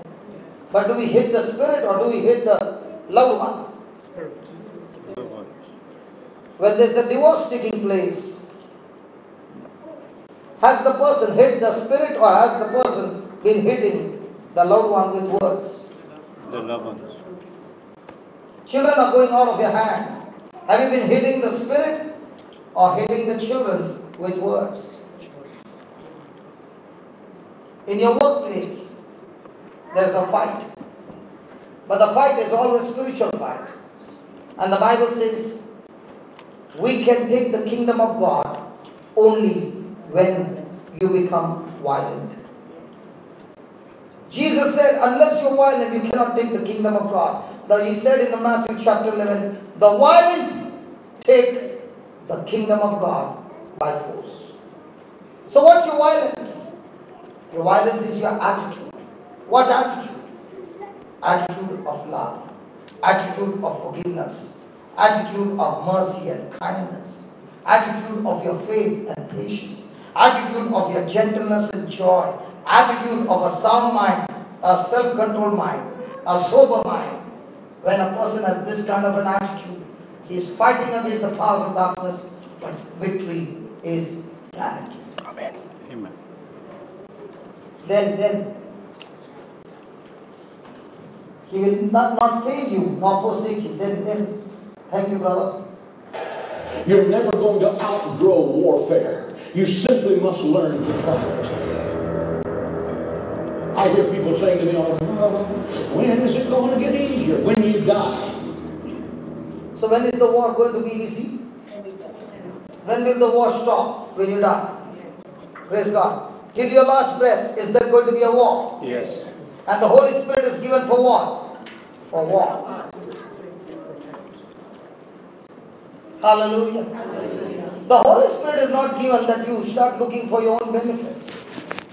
But do we hit the spirit or do we hit the loved one? When there's a divorce taking place, has the person hit the spirit or has the person been hitting the loved one with words? The loved ones. Children are going out of your hand. Have you been hitting the spirit or hitting the children with words? In your workplace, there's a fight. But the fight is always spiritual fight. And the Bible says, we can take the kingdom of God only when you become violent. Jesus said, unless you're violent, you cannot take the kingdom of God. He said in the Matthew chapter 11, the violent take the kingdom of God by force. So what's your violence? Your violence is your attitude. What attitude? Attitude of love, attitude of forgiveness, attitude of mercy and kindness, attitude of your faith and patience, attitude of your gentleness and joy, attitude of a sound mind, a self-controlled mind, a sober mind. When a person has this kind of an attitude, he is fighting against the powers of darkness, but victory is guaranteed. Amen. Amen. Then he will not fail you nor forsake you. Then thank you, brother. You're never going to outgrow warfare. You simply must learn to fight. I hear people saying to me all the time, when is it going to get easier? When you die. So when is the war going to be easy? When will the war stop? When you die. Praise God. Till your last breath, is there going to be a war? Yes. And the Holy Spirit is given for what? For war. Hallelujah. The Holy Spirit is not given that you start looking for your own benefits.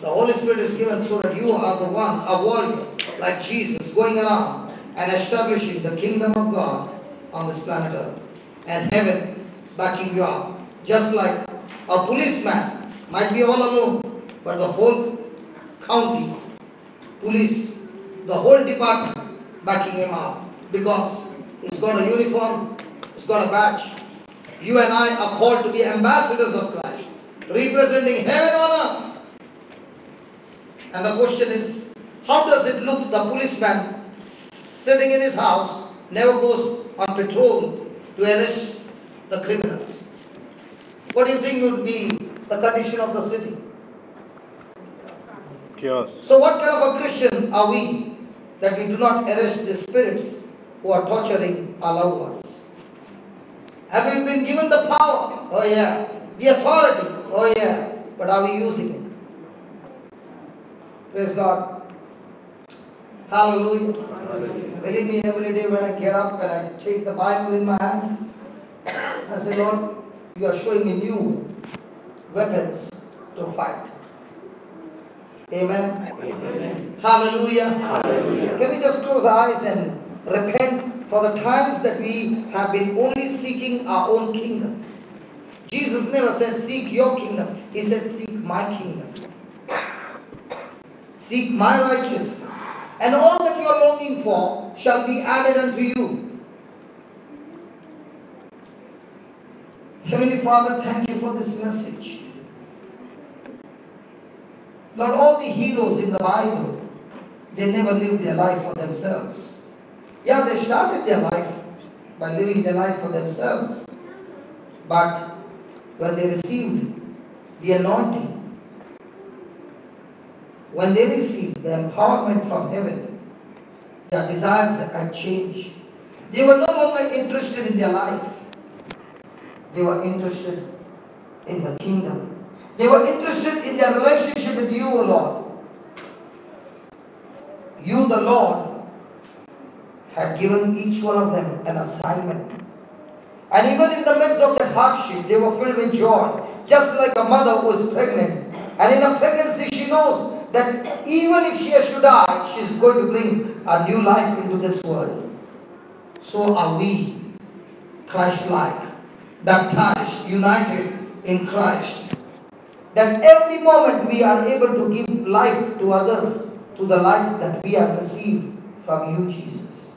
The Holy Spirit is given so that you are the one, a warrior, like Jesus, going around and establishing the kingdom of God on this planet Earth. And heaven backing you up. Just like a policeman might be all alone, but the whole county, police, the whole department backing him up. Because he's got a uniform, he's got a badge. You and I are called to be ambassadors of Christ, representing heaven on earth. And the question is, how does it look? The policeman sitting in his house never goes on patrol to arrest the criminals. What do you think would be the condition of the city? Chaos. So what kind of a Christian are we that we do not arrest the spirits who are torturing our loved ones? Have we been given the power? Oh yeah. The authority? Oh yeah. But are we using it? Praise God. Hallelujah. Hallelujah. Believe me, every day when I get up and I take the Bible in my hand, I say, Lord, you are showing me new weapons to fight. Amen. Amen. Hallelujah. Hallelujah. Can we just close our eyes and repent for the times that we have been only seeking our own kingdom? Jesus never said, seek your kingdom. He said, seek my kingdom. Seek my righteousness. And all that you are longing for shall be added unto you. Heavenly Father, thank you for this message. Lord, all the heroes in the Bible, they never lived their life for themselves. Yeah, they started their life by living their life for themselves. But when they received the anointing, when they received the empowerment from heaven, their desires had changed. They were no longer interested in their life. They were interested in the kingdom They were interested in their relationship with you, O Lord. You, the Lord, had given each one of them an assignment. And even in the midst of that hardship, they were filled with joy. Just like a mother who is pregnant. And in a pregnancy, she knows that even if she has to die, she is going to bring a new life into this world. So are we, Christ-like, baptized, united in Christ. That every moment we are able to give life to others, to the life that we have received from you, Jesus.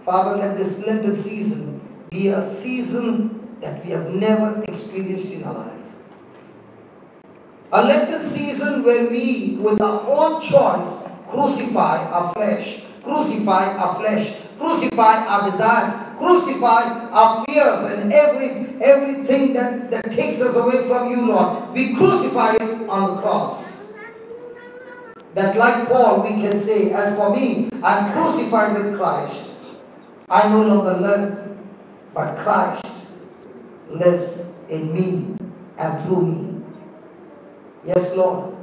Father, let this Lenten season be a season that we have never experienced in our life. A Lenten season where we, with our own choice, crucify our flesh, crucify our desires, crucify our fears and everything that takes us away from you, Lord. We crucify it on the cross. That like Paul, we can say, as for me, I am crucified with Christ. I no longer live, but Christ lives in me and through me. Yes, Lord,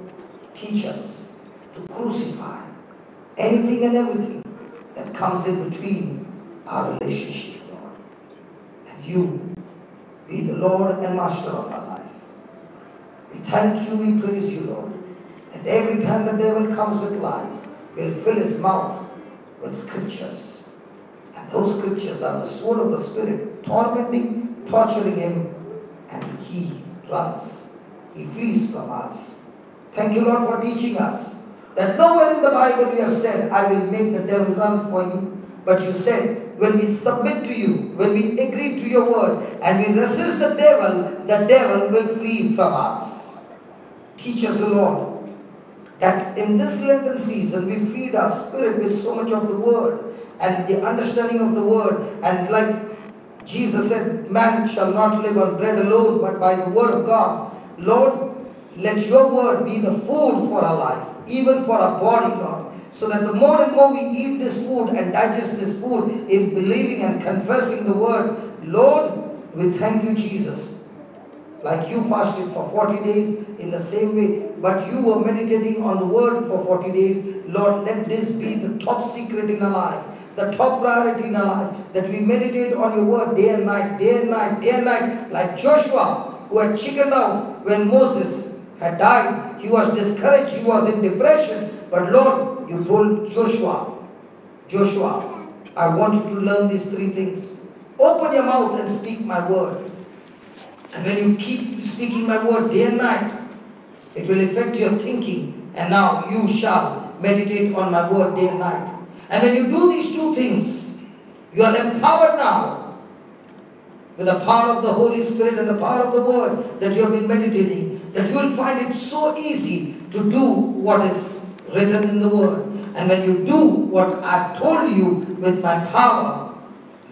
teach us to crucify anything and everything that comes in between our relationship, Lord. And you be the Lord and Master of our life. We thank you, we praise you, Lord. And every time the devil comes with lies, we'll fill his mouth with scriptures. And those scriptures are the sword of the Spirit, tormenting, torturing him, and he runs. He flees from us. Thank you, Lord, for teaching us that nowhere in the Bible you have said, I will make the devil run for you. But you said, when we submit to you, when we agree to your word, and we resist the devil will flee from us. Teach us, Lord, that in this Lenten season we feed our spirit with so much of the word and the understanding of the word. And like Jesus said, man shall not live on bread alone, but by the word of God. Lord, let your word be the food for our life, even for our body, Lord. So that the more and more we eat this food and digest this food in believing and confessing the word, Lord, we thank you, Jesus. Like you fasted for 40 days in the same way, but you were meditating on the word for 40 days. Lord, let this be the top secret in our life, the top priority in our life, that we meditate on your word day and night, day and night, day and night. Like Joshua, who had chickened out when Moses had died. He was discouraged, he was in depression. But Lord, you told Joshua, I want you to learn these three things. Open your mouth and speak my word. And when you keep speaking my word day and night, it will affect your thinking. And now you shall meditate on my word day and night. And when you do these two things, you are empowered now with the power of the Holy Spirit and the power of the word that you have been meditating, that you will find it so easy to do what is written in the word. And when you do what I've told you with my power,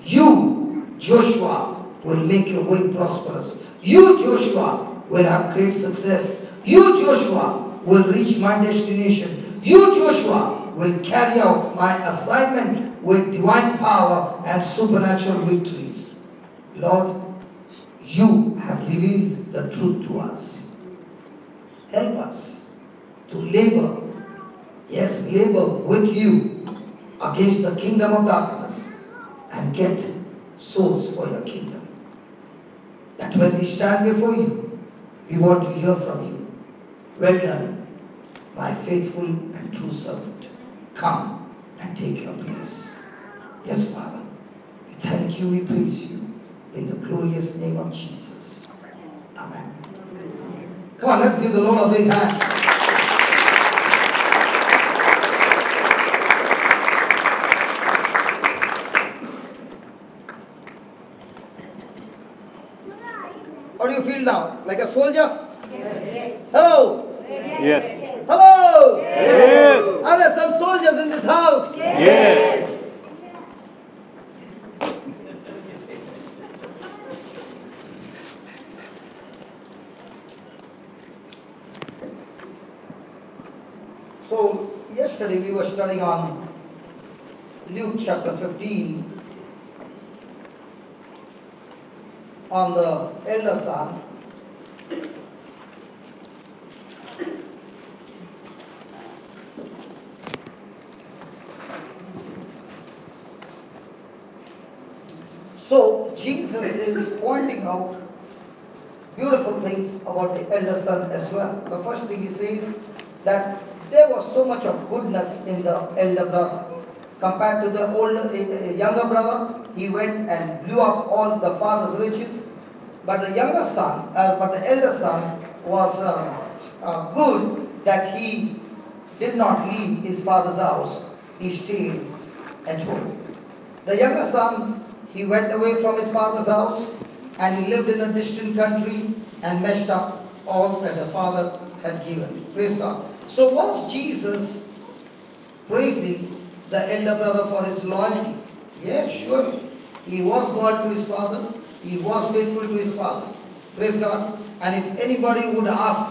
you, Joshua, will make your way prosperous. You, Joshua, will have great success. You, Joshua, will reach my destination. You, Joshua, will carry out my assignment with divine power and supernatural victories. Lord, you have revealed the truth to us. Help us to labor, yes, labor with you against the kingdom of darkness and get souls for your kingdom. That when we stand before you, we want to hear from you. Well done, my faithful and true servant. Come and take your place. Yes, Father, we thank you, we praise you. In the glorious name of Jesus. Amen. Come on, let's give the Lord a big hand. How do you feel now? Like a soldier? Yes. Hello? Yes. Hello? Yes. Are there some soldiers in this house? Yes. So, yesterday we were studying on Luke chapter 15 on the elder son. So Jesus is pointing out beautiful things about the elder son as well. The first thing he says that there was so much of goodness in the elder brother. Compared to the younger brother, he went and blew up all the father's riches. But the elder son was good that he did not leave his father's house. He stayed at home. The younger son, he went away from his father's house and he lived in a distant country and messed up all that the father had given. Praise God. So was Jesus praising the elder brother for his loyalty? Yes, surely. He was loyal to his father. He was faithful to his father. Praise God. And if anybody would ask,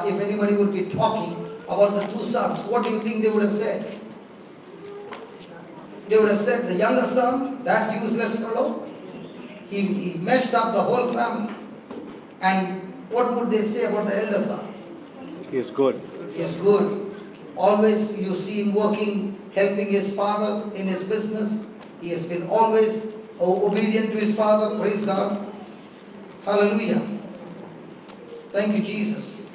if anybody would be talking about the two sons, what do you think they would have said? They would have said, the younger son, that useless fellow, he messed up the whole family. And what would they say about the elder son? He is good. He is good. Always you see him working, helping his father in his business. He has been always obedient to his father. Praise God. Hallelujah. Thank you, Jesus.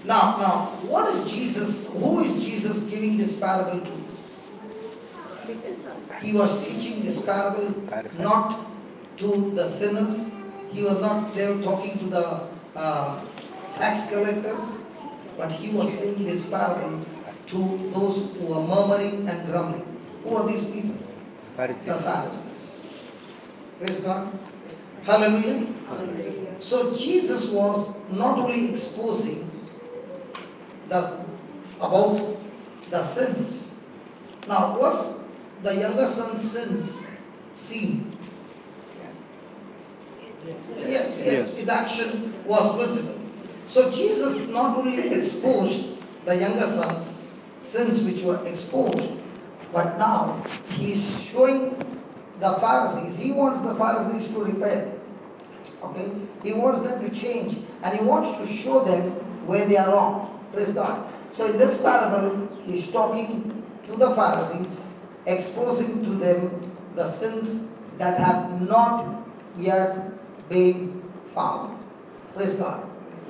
Now, what is Jesus, who is Jesus giving this parable to? He was teaching this parable not to the sinners. He was not talking to the tax collectors, but he was saying this parable to those who are murmuring and grumbling. Who are these people? Pharisees. The Pharisees. Praise God. Hallelujah. Hallelujah. So Jesus was not only exposing about the sins. Now, was the younger son's sins seen? Yes, his action was visible. So Jesus not only exposed the younger son's sins which were exposed, but now he's showing the Pharisees. He wants the Pharisees to repent. Okay? He wants them to change, and he wants to show them where they are wrong. Praise God. So in this parable, he's talking to the Pharisees, exposing to them the sins that have not yet been found. Praise God.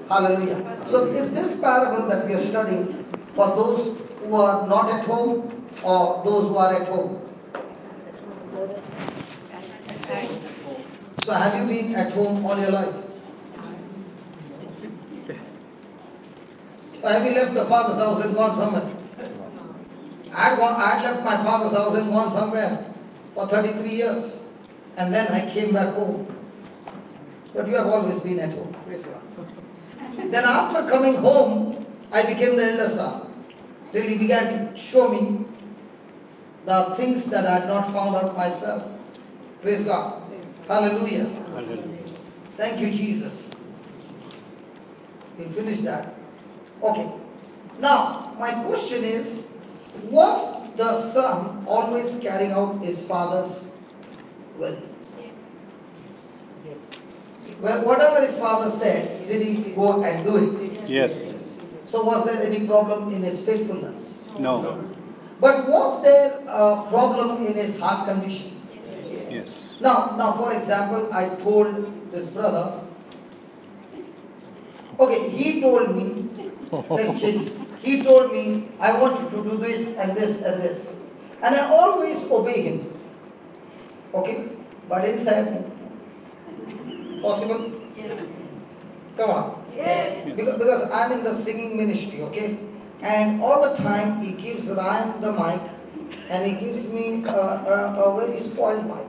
Hallelujah. So is this parable that we are studying for those who are not at home or those who are at home? So have you been at home all your life? Or have you left the father's house and gone somewhere? I had left my father's house and gone somewhere for 33 years. And then I came back home. But you have always been at home. Praise God. Then after coming home, I became the elder son. Till he began to show me the things that I had not found out myself. Praise God. Hallelujah. Hallelujah. Thank you, Jesus. We finished that. Okay. Now, my question is, was the son always carrying out his father's will? Yes. Well, whatever his father said, did he go and do it? Yes. So was there any problem in his faithfulness? No. But was there a problem in his heart condition? Yes. Now, for example, I told this brother, okay, he told me, let's change. He told me, I want you to do this and this and this. And I always obey him. Okay? But inside me, possible? Yes. Come on. Yes. Because I'm in the singing ministry, okay? And all the time he gives Ryan the mic and he gives me a very spoiled mic.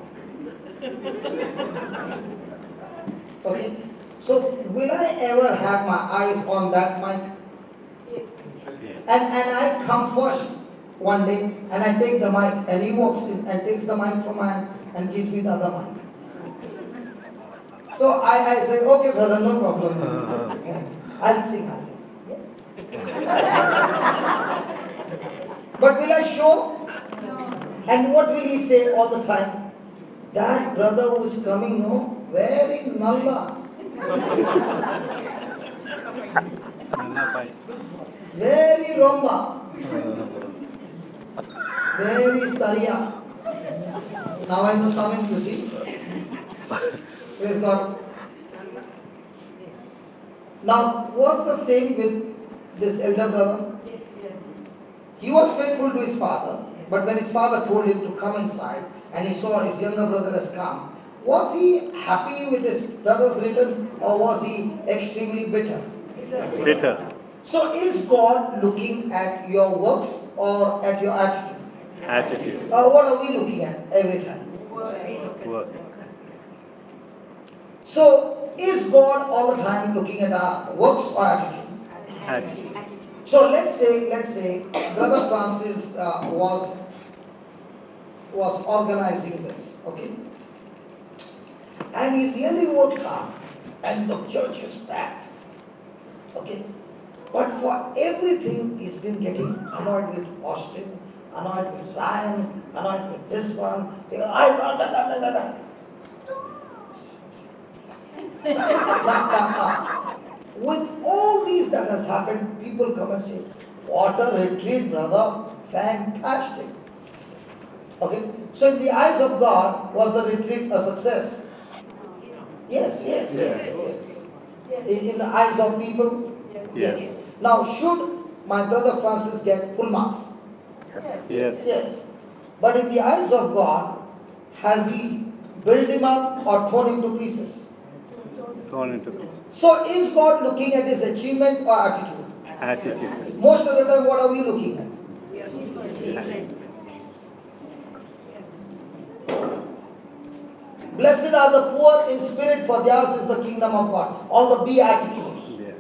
Okay? So will I ever have my eyes on that mic? Yes. And I come first one day and I take the mic and he walks in and takes the mic from my hand and gives me the other mic. So I say, okay brother, no problem. Yeah. I'll sing. Yeah. But will I show? And what will he say all the time? That brother who is coming, no, very nalla. Very romba. Very saria. Now I know coming, you see. Praise God. Now, was the same with this elder brother? He was faithful to his father, but when his father told him to come inside and he saw his younger brother has come, was he happy with his brother's return or was he extremely bitter? Bitter. So is God looking at your works or at your attitude? Attitude. What are we looking at every time? Work. So is God all the time looking at our works or attitude? Attitude. So let's say Brother Francis was organizing this, okay? And he really worked hard and the church is packed, okay? But for everything he's been getting annoyed with Austin, annoyed with Ryan, annoyed with this one. With all these that has happened, people come and say, what a retreat, brother, fantastic. Okay, so in the eyes of God, was the retreat a success? Yes. In the eyes of people? Yes. Now, should my brother Francis get full marks? Yes. But in the eyes of God, has he built him up or torn him to pieces? Torn into pieces. So is God looking at his achievement or attitude? Attitude. Most of the time, what are we looking at? Blessed are the poor in spirit, for theirs is the kingdom of God. All the Beatitudes. Yes.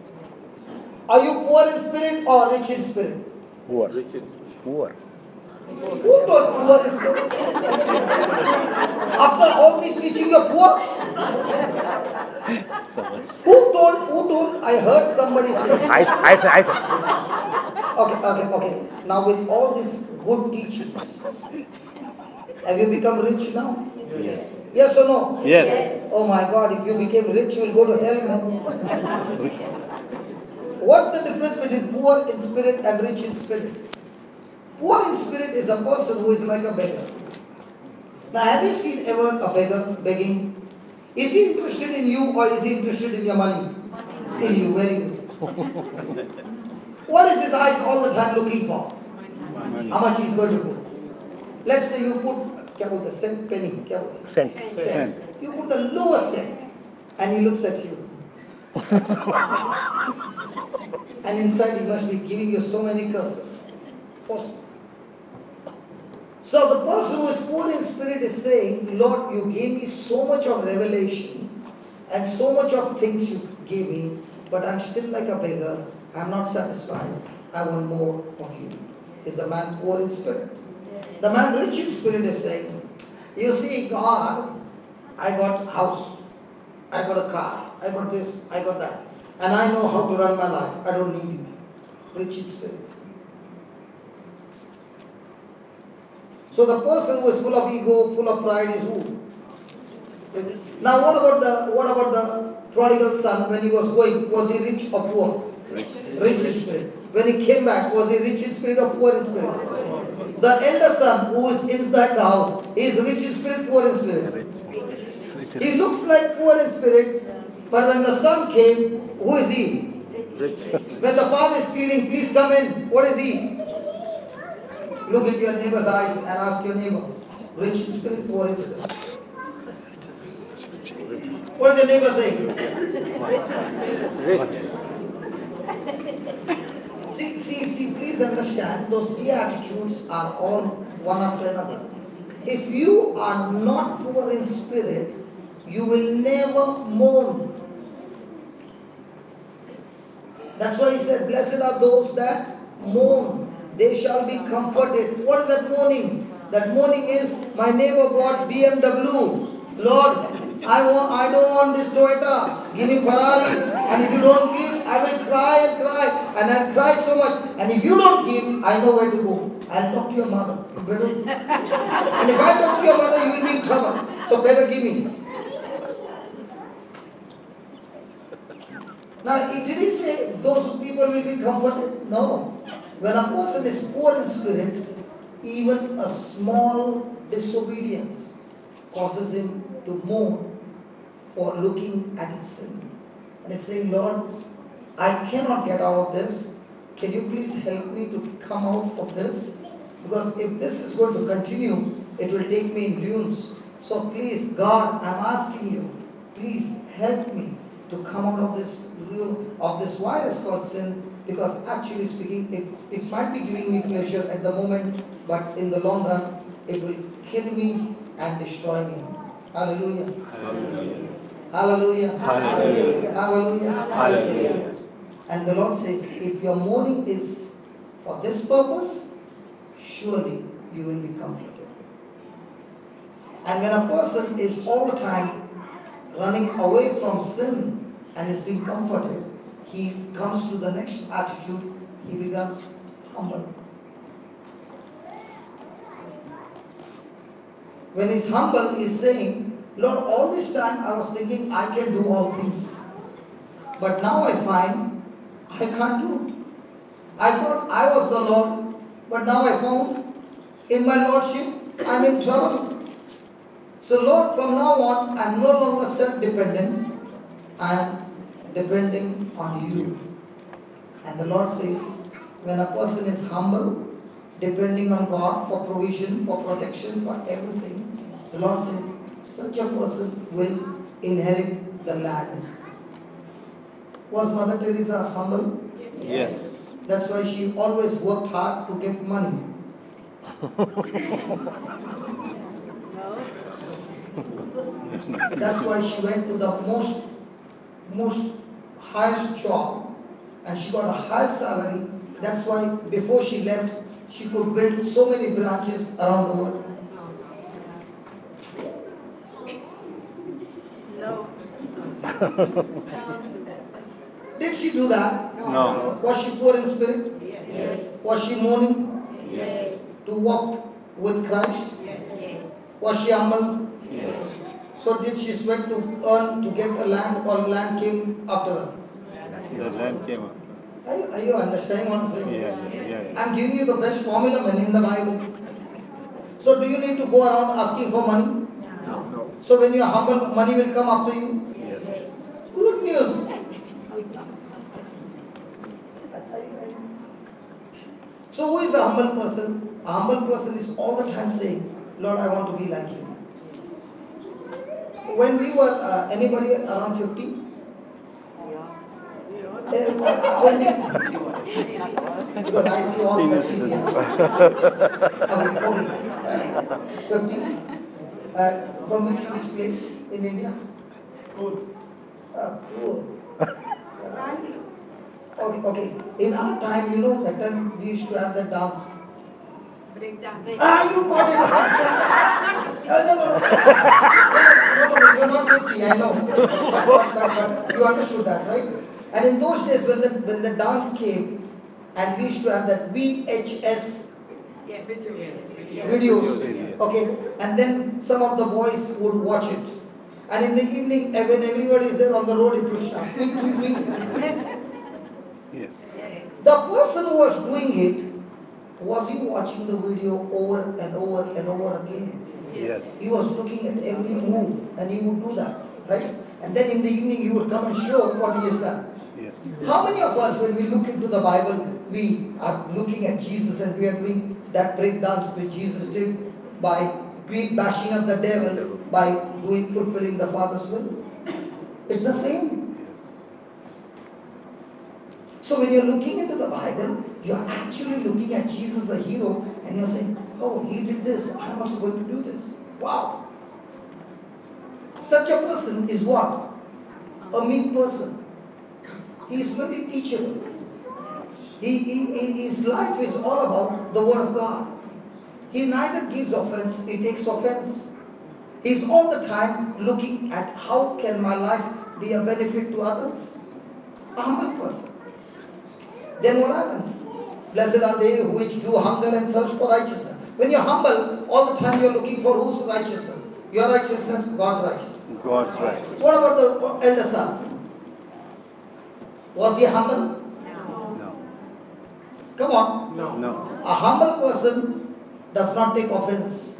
Are you poor in spirit or rich in spirit? Poor. Riches. Poor. Who told poor in spirit? After all this teaching, you're poor? Who told? I heard somebody say. I said. Okay. Now with all these good teachings, have you become rich now? Yes. Yes or no? Yes. Oh my God, if you became rich, you will go to hell, man. What's the difference between poor in spirit and rich in spirit? Poor in spirit is a person who is like a beggar. Now, have you seen ever a beggar begging? Is he interested in you or is he interested in your money? In you, very good. What is his eyes all the time looking for? Money. How much he is going to put? Let's say you put, क्या बोलते हैं, cent, penny, क्या बोलते हैं? Cent. You put the lowest cent and he looks at you. And inside he must be giving you so many curses. Awesome. So the person who is poor in spirit is saying, Lord, you gave me so much of revelation and so much of things you gave me, but I'm still like a beggar. I'm not satisfied. I want more of you. Is the man poor in spirit? The man rich in spirit is saying, you see, God, I got a house, I got a car, I got this, I got that, and I know how to run my life. I don't need you. Rich in spirit. So the person who is full of ego, full of pride is who? Now what about the prodigal son when he was going? Was he rich or poor? Rich in spirit. When he came back, was he rich in spirit or poor in spirit? The elder son who is inside the house, he is rich in spirit, poor in spirit. He looks like poor in spirit, but when the son came, who is he? When the father is pleading, please come in, what is he? Look at your neighbor's eyes and ask your neighbor, rich in spirit, poor in spirit. What is the neighbor saying? See, please understand, those beatitudes are all one after another. If you are not poor in spirit, you will never mourn. That's why he said, blessed are those that mourn. They shall be comforted. What is that mourning? That mourning is, my neighbor bought BMW. Lord, I don't want this Toyota. Give me Ferrari. And if you don't give, I will cry and cry. And I'll cry so much. And if you don't give, I know where to go. I'll talk to your mother. And if I talk to your mother, you will be in trouble. So better give me. Now, did he say those people will be comforted? No. When a person is poor in spirit, even a small disobedience causes him to mourn for looking at his sin. And he's saying, Lord, I cannot get out of this. Can you please help me to come out of this? Because if this is going to continue, it will take me in ruins. So please, God, I'm asking you, please help me to come out of this virus called sin. Because actually speaking, it might be giving me pleasure at the moment, but in the long run, it will kill me and destroy me. Hallelujah. Hallelujah. Hallelujah. Hallelujah. Hallelujah. Hallelujah. And the Lord says, if your mourning is for this purpose, surely you will be comforted. And when a person is all the time running away from sin and is being comforted, he comes to the next attitude, he becomes humble. When he's humble, he's saying, Lord, all this time I was thinking I can do all things. But now I find I can't do it. I thought I was the Lord, but now I found in my Lordship I'm in trouble. So Lord, from now on, I'm no longer self-dependent. I'm depending on you. And the Lord says, when a person is humble, depending on God for provision, for protection, for everything, the Lord says, such a person will inherit the land. Was Mother Teresa humble? Yes. That's why she always worked hard to get money. That's why she went to the most highest job and she got a high salary. That's why before she left, she could build so many branches around the world. No. Did she do that? No. Was she poor in spirit? Yes. Was she mourning Yes. to walk with Christ? Yes. Was she humble? Yes. So did she sweat to earn to get a land, or land came after her? The land came up. Are you understanding what I'm saying? Yeah. I'm giving you the best formula man in the Bible. So do you need to go around asking for money? No. So when you are humble, money will come after you? Yes. Good news. So who is a humble person? A humble person is all the time saying, Lord, I want to be like you. When we were, anybody around 50? When we, because I see all Senior 50s citizen. here. Okay. 50? From which place in India? Good. Okay. In our time, you know, that time we used to have that dance. Break down. You got it. No, you're not 50, I know. But you understood that, right? And in those days, when the dance came, and we used to have that VHS Yes. videos, okay, and then some of the boys would watch it. And in the evening, when everybody is there on the road, it would start. Twing, twing, twing. Yes. The person who was doing it, was he watching the video over and over and over again? Yes. He was looking at every move and he would do that, right? And then in the evening he would come and show what he has done. Yes. How many of us, when we look into the Bible, we are looking at Jesus and we are doing that breakdance which Jesus did by bashing up the devil, by fulfilling the Father's will? It's the same. So when you're looking into the Bible, you're actually looking at Jesus the hero and you're saying, oh, he did this, I'm also going to do this. Wow. Such a person is what? A meek person. He is very teachable. His life is all about the Word of God. He neither gives offense, he takes offense. He's all the time looking at how can my life be a benefit to others. A humble person. Then what happens? Blessed are they which do hunger and thirst for righteousness. When you're humble, all the time you're looking for whose righteousness? Your righteousness, God's righteousness. God's right. What about the elder son? Was he humble? No. Come on. No. A humble person does not take offense.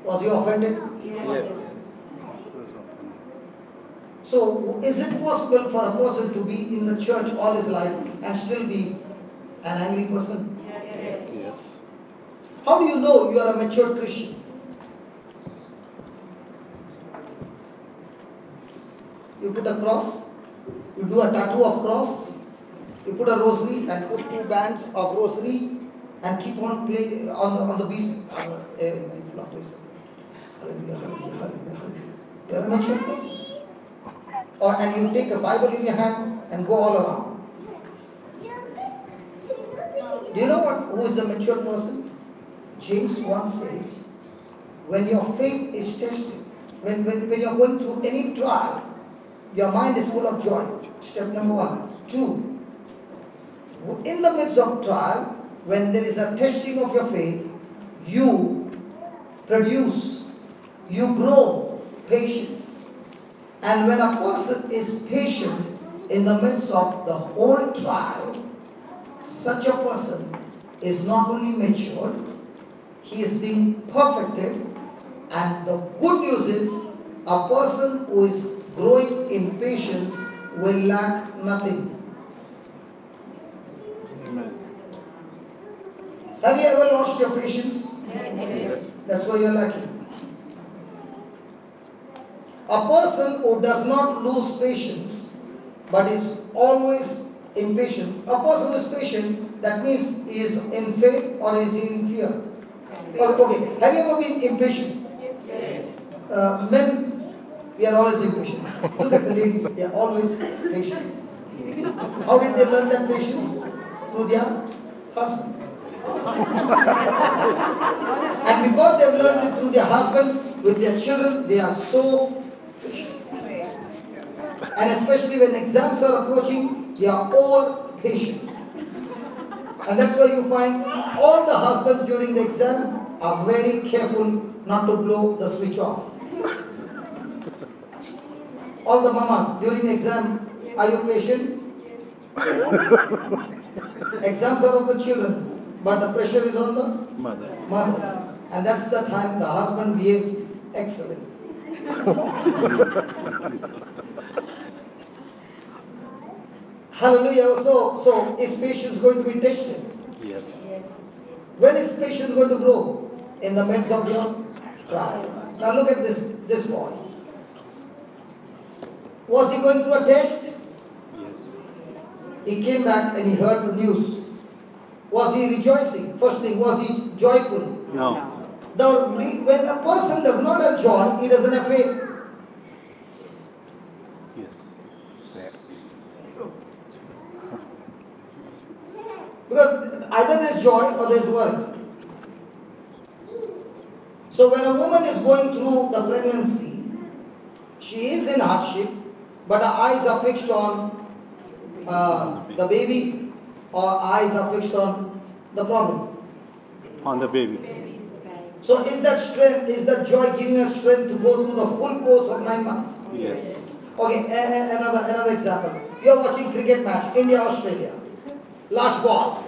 Was he offended? Yes. So, is it possible for a person to be in the church all his life and still be an angry person? Yes. How do you know you are a mature Christian? You put a cross, you do a tattoo of cross, you put a rosary and put 2 bands of rosary and keep on playing on the beat. You are a mature person. And you take a Bible in your hand and go all around. Do you know who is a mature person? James 1 says, when your faith is tested, when you are going through any trial, your mind is full of joy. Step number 1. 2. In the midst of trial, when there is a testing of your faith, you produce, you grow patience. And when a person is patient in the midst of the whole trial, such a person is not only matured, he is being perfected. And the good news is, a person who is growing in patience will lack nothing. Amen. Have you ever lost your patience? Yes. That's why you're lacking. A person who does not lose patience but is always impatient. A person who is patient, that means he is in faith or is he in fear? Okay. Have you ever been impatient? Yes. Men, we are always impatient. Look at the ladies, they are always patient. How did they learn that patience? Through their husband. And because they have learned it through their husband, with their children, they are so patient. And especially when exams are approaching, they are over patient. And that's why you find all the husbands during the exam are very careful not to blow the switch off. All the mamas during the exam, are you patient? Exams are of the children, but the pressure is on the mothers. And that's the time the husband behaves excellent. Hallelujah. So is patience going to be tested? Yes. When is patience going to grow? In the midst of your trial. Now look at this boy. Was he going through a test? Yes. He came back and he heard the news. Was he rejoicing? First thing, was he joyful? No. When a person does not have joy, he doesn't have faith. Yes. Because either there's joy or there's worry. So when a woman is going through the pregnancy, she is in hardship, but her eyes are fixed on the baby, or eyes are fixed on the problem. On the baby. So is that strength, is that joy giving her strength to go through the full course of 9 months? Yes. Okay, another example. You are watching cricket match, India-Australia. Last ball.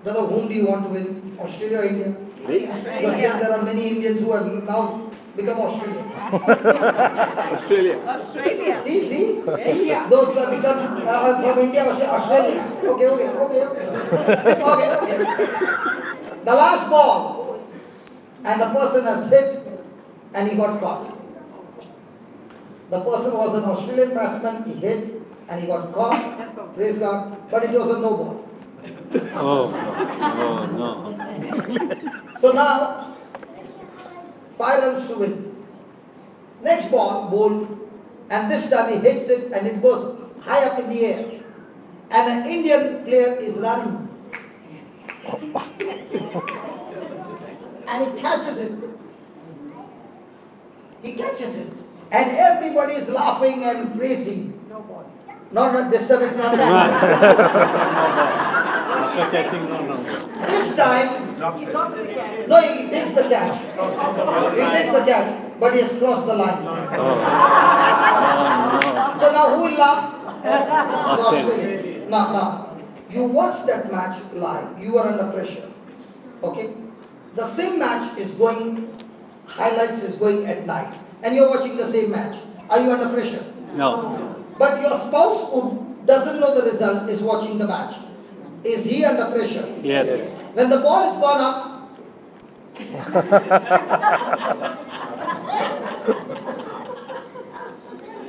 Brother, whom do you want to win? Australia or India? Because here there are many Indians who have now become Australians. Australia. See? Those who have become from India, Australia. Okay. The last ball, and the person has hit, and he got caught. The person was an Australian batsman, he hit, and he got caught. Praise God. But it was a no ball. Oh no. So now, 5 runs to win. Next ball, bowled, and this time he hits it and it goes high up in the air. And an Indian player is running. And he catches it. And everybody is laughing and praising. No ball. Not this time, it's not After catching, no. This time, He drops the catch. no, he takes the catch. But he has crossed the line. So now who will laugh? Australia. Now, you watch that match live. You are under pressure. Okay? The same match is going, highlights is going at night. And you're watching the same match. Are you under pressure? No. But your spouse who doesn't know the result is watching the match. Is he under pressure? Yes. When the ball is gone up,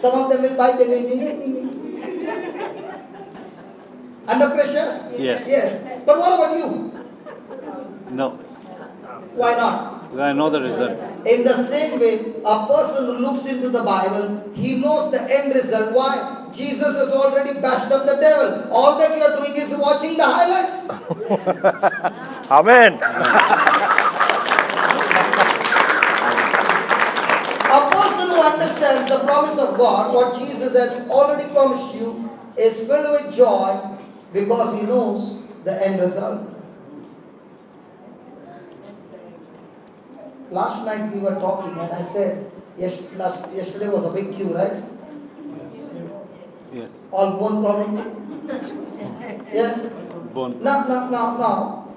some of them will bite the under pressure? Yes. Yes. But what about you? No. Why not? I know the result. In the same way, a person who looks into the Bible, he knows the end result. Why? Jesus has already bashed up the devil. All that you are doing is watching the highlights. Amen. A person who understands the promise of God, what Jesus has already promised you, is filled with joy because he knows the end result. Last night we were talking and I said, yesterday was a big queue, right? Yes. All bone problem? Yeah? Bone. Now.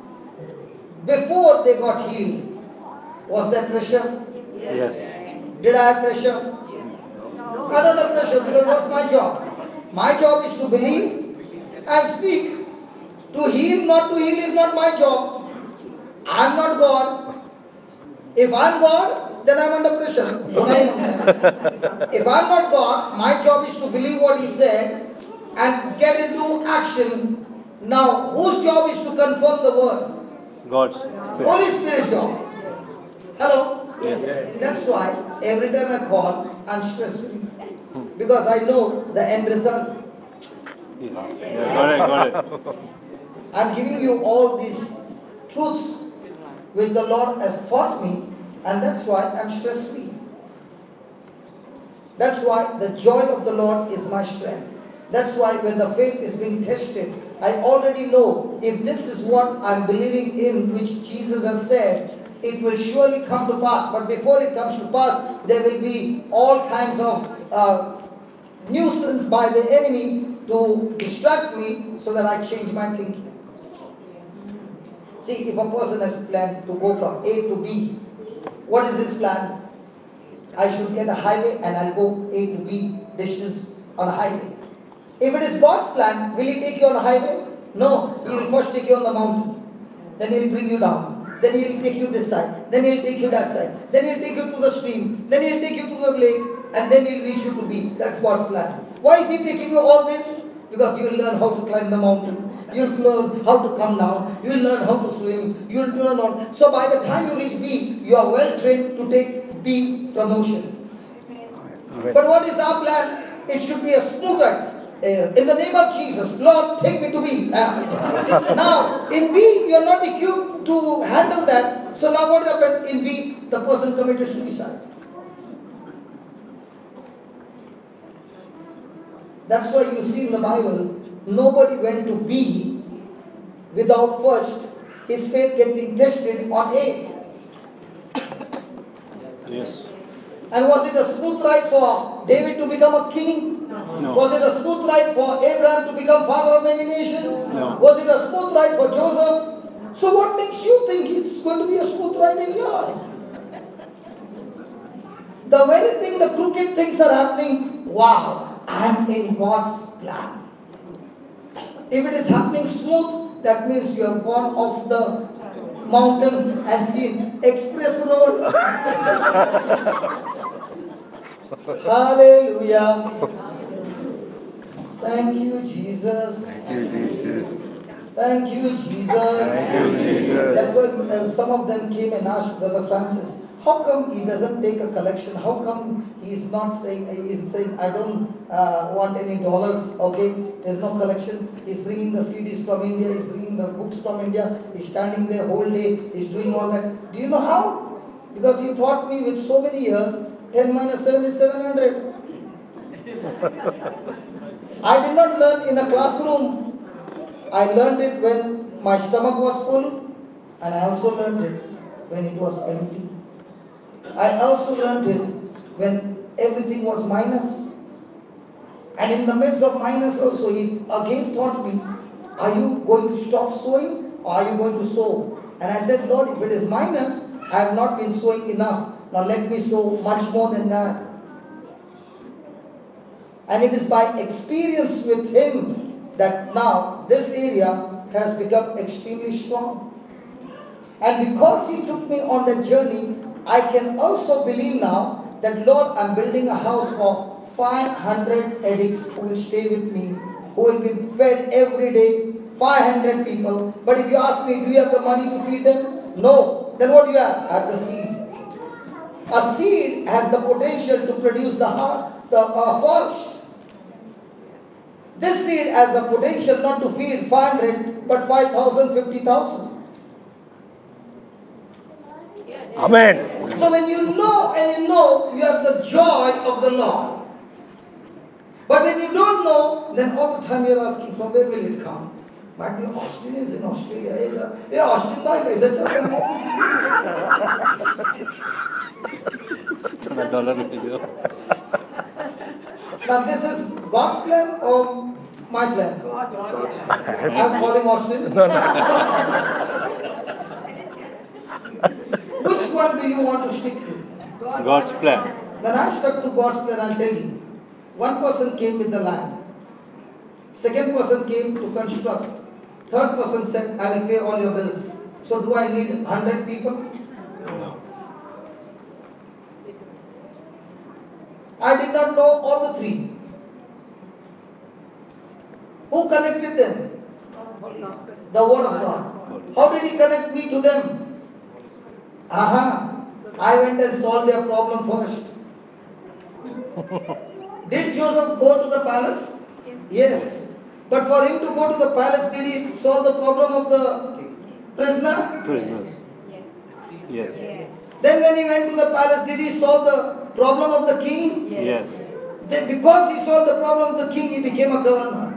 Before they got healed, was there pressure? Yes. Did I have pressure? I don't have pressure because what's my job? My job is to believe and speak. To heal, not to heal is not my job. I'm not God. If I'm God, then I'm under pressure. If I'm not God, my job is to believe what He said and get into action. Now, whose job is to confirm the word? God's. Holy Spirit's job. Hello? Yes. That's why every time I call, I'm stressed. Because I know the end result. Yes. Yeah, got it. I'm giving you all these truths which the Lord has taught me, and that's why I'm stress free. That's why the joy of the Lord is my strength. That's why when the faith is being tested, I already know if this is what I'm believing in, which Jesus has said, it will surely come to pass. But before it comes to pass, there will be all kinds of nuisance by the enemy to distract me so that I change my thinking. See, if a person has planned to go from A to B, what is his plan? I should get a highway and I'll go A to B distance on a highway. If it is God's plan, will He take you on a highway? No. He will first take you on the mountain. Then He will bring you down. Then He will take you this side. Then He will take you that side. Then He will take you to the stream. Then He will take you to the lake. And then He will reach you to B. That's God's plan. Why is He taking you all this? Because you will learn how to climb the mountain. You will learn how to come down. You will learn how to swim. You will learn on. So by the time you reach B, you are well trained to take B promotion. But what is our plan? It should be a smooth ride. In the name of Jesus, Lord, take me to B. Now, in B, you are not equipped to handle that. So now what happened? In B, the person committed suicide. That's why you see in the Bible, nobody went to B without first his faith getting tested on A. Yes. And was it a smooth ride for David to become a king? No. Was it a smooth ride for Abraham to become father of many nations? No. Was it a smooth ride for Joseph? So what makes you think it's going to be a smooth ride in your life? The very thing, the crooked things are happening, wow, I'm in God's plan. If it is happening smooth, that means you have gone off the mountain and seen express road. Hallelujah. Thank you, Jesus. Thank you, Jesus. Thank you, Jesus. Thank you, Jesus. That's why some of them came and asked Brother Francis, how come he doesn't take a collection? How come he's not saying, he's saying, I don't want any dollars, okay? There's no collection. He's bringing the CDs from India, he's bringing the books from India, he's standing there whole day, he's doing all that. Do you know how? Because he taught me with so many years, 10 minus 7 is 700. I did not learn in a classroom. I learned it when my stomach was full, and I also learned it when it was empty. I also learned it when everything was minus. And in the midst of minus also, he again taught me, are you going to stop sowing or are you going to sow? And I said, Lord, if it is minus, I have not been sowing enough. Now let me sow much more than that. And it is by experience with him that now this area has become extremely strong. And because he took me on that journey, I can also believe now that, Lord, I'm building a house for 500 addicts who will stay with me, who will be fed every day, 500 people. But if you ask me, do you have the money to feed them? No. Then what do you have? I have the seed. A seed has the potential to produce the forest. This seed has a potential not to feed 500, but 5,000, 50,000. Amen. So when you know and you know, you have the joy of the Lord. But when you don't know, then all the time you're asking, from where will it come? Might be Austin is in Australia. Yeah, Austin bhai, is it? $1 भेजो. Now this is God's plan or my plan? I'm calling Austin. Which one do you want to stick to? God's plan. When I stuck to God's plan, I'll tell you. One person came with the land. Second person came to construct. Third person said, I will pay all your bills. So do I need 100 people? No. I did not know all the three. Who connected them? The Word of God. How did He connect me to them? I went and solved their problem first. Did Joseph go to the palace? Yes. But for him to go to the palace, did he solve the problem of the prisoner? Prisoners. Yes. Then when he went to the palace, did he solve the problem of the king? Yes. Then because he solved the problem of the king, he became a governor.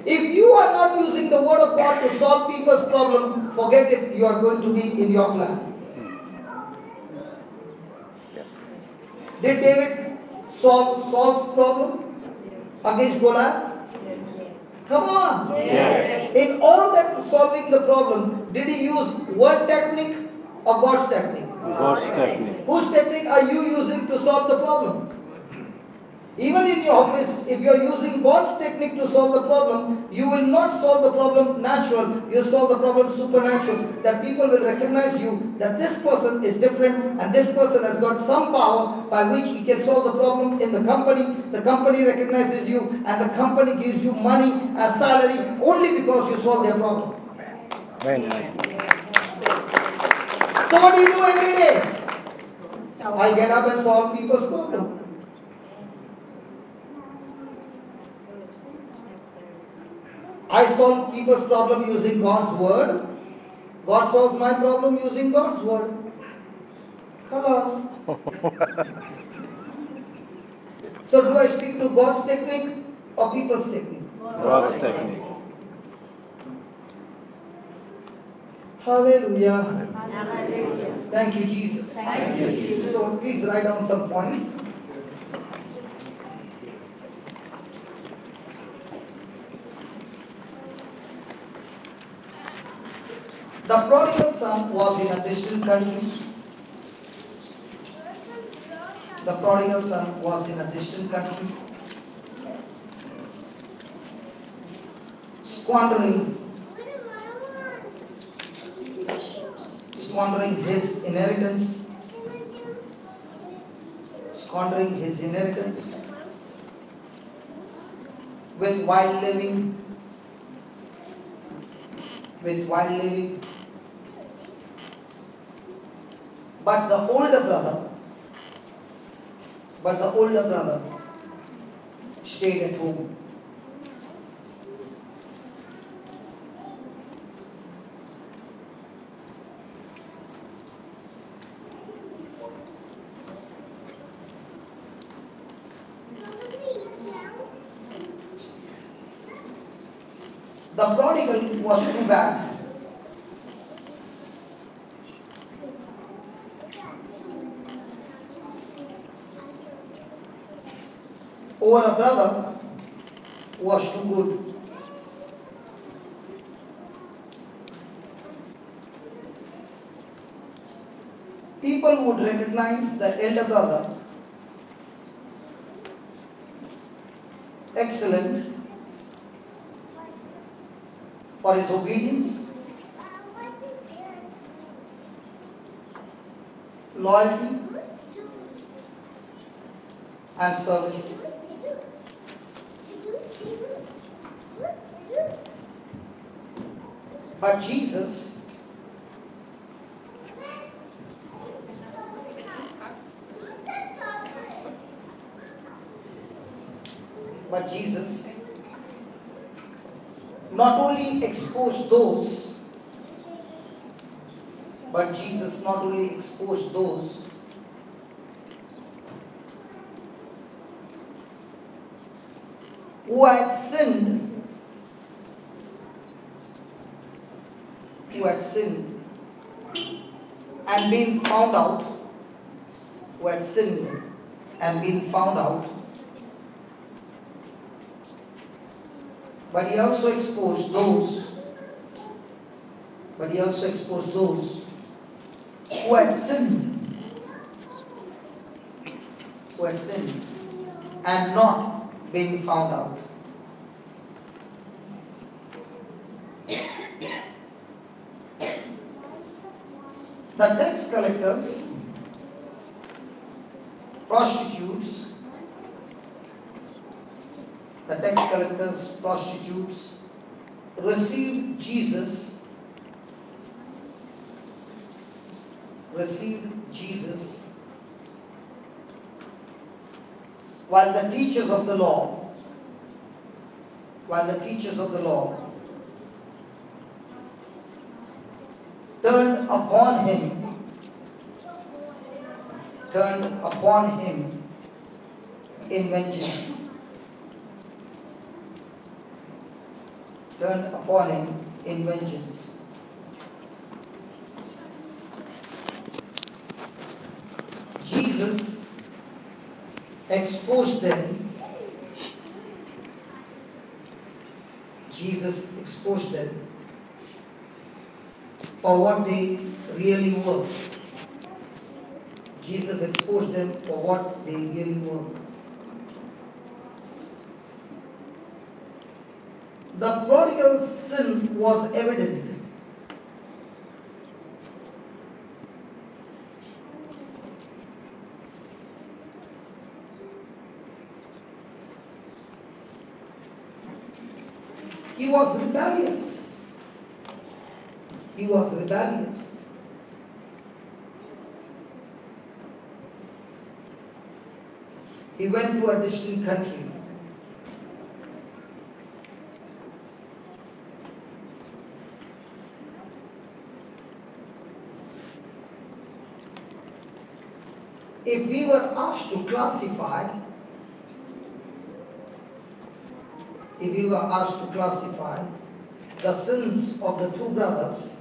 If you are not using the word of God to solve people's problem, forget it, you are going to be in your plan. Did David solve Saul's problem against Goliath? Come on. Yes. In all that solving the problem, did he use word technique or God's technique? God's technique. Whose technique are you using to solve the problem? Even in your office, if you are using God's technique to solve the problem, you will not solve the problem natural, you will solve the problem supernatural. That people will recognize you, that this person is different and this person has got some power by which he can solve the problem in the company recognizes you, and the company gives you money as salary only because you solve their problem. Amen. So what do you do every day? I get up and solve people's problem. I solve people's problem using God's word. God solves my problem using God's word. Khalas. So do I stick to God's technique or people's technique? God's technique. Hallelujah. Hallelujah. Thank you, Jesus. Thank you, Jesus. So please write down some points. The prodigal son was in a distant country. The prodigal son was in a distant country, squandering his inheritance, with wild living, But the older brother stayed at home. The prodigal was too bad. Or a brother was too good. People would recognize the elder brother excellent for his obedience, loyalty, and service. But Jesus not only exposed those, who had sinned, and been found out, but he also exposed those who had sinned and not been found out. The tax collectors, prostitutes, received Jesus while the teachers of the law turned upon him in vengeance. Jesus exposed them for what they really were. The prodigal's sin was evident. He was rebellious. He went to a distant country. If we were asked to classify the sins of the two brothers,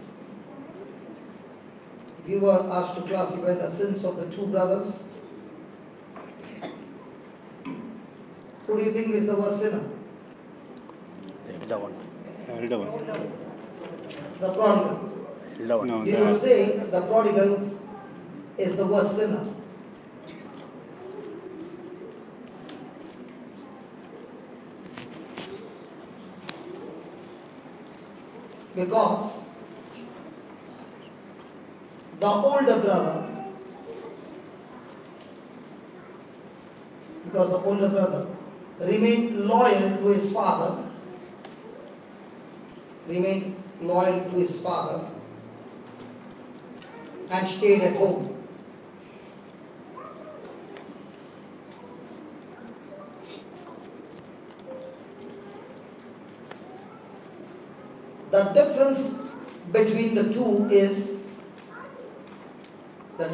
who do you think is the worst sinner? Elder one. The prodigal. Elder one. You would say the prodigal is the worst sinner. Because the older brother remained loyal to his father, and stayed at home. The difference between the two is the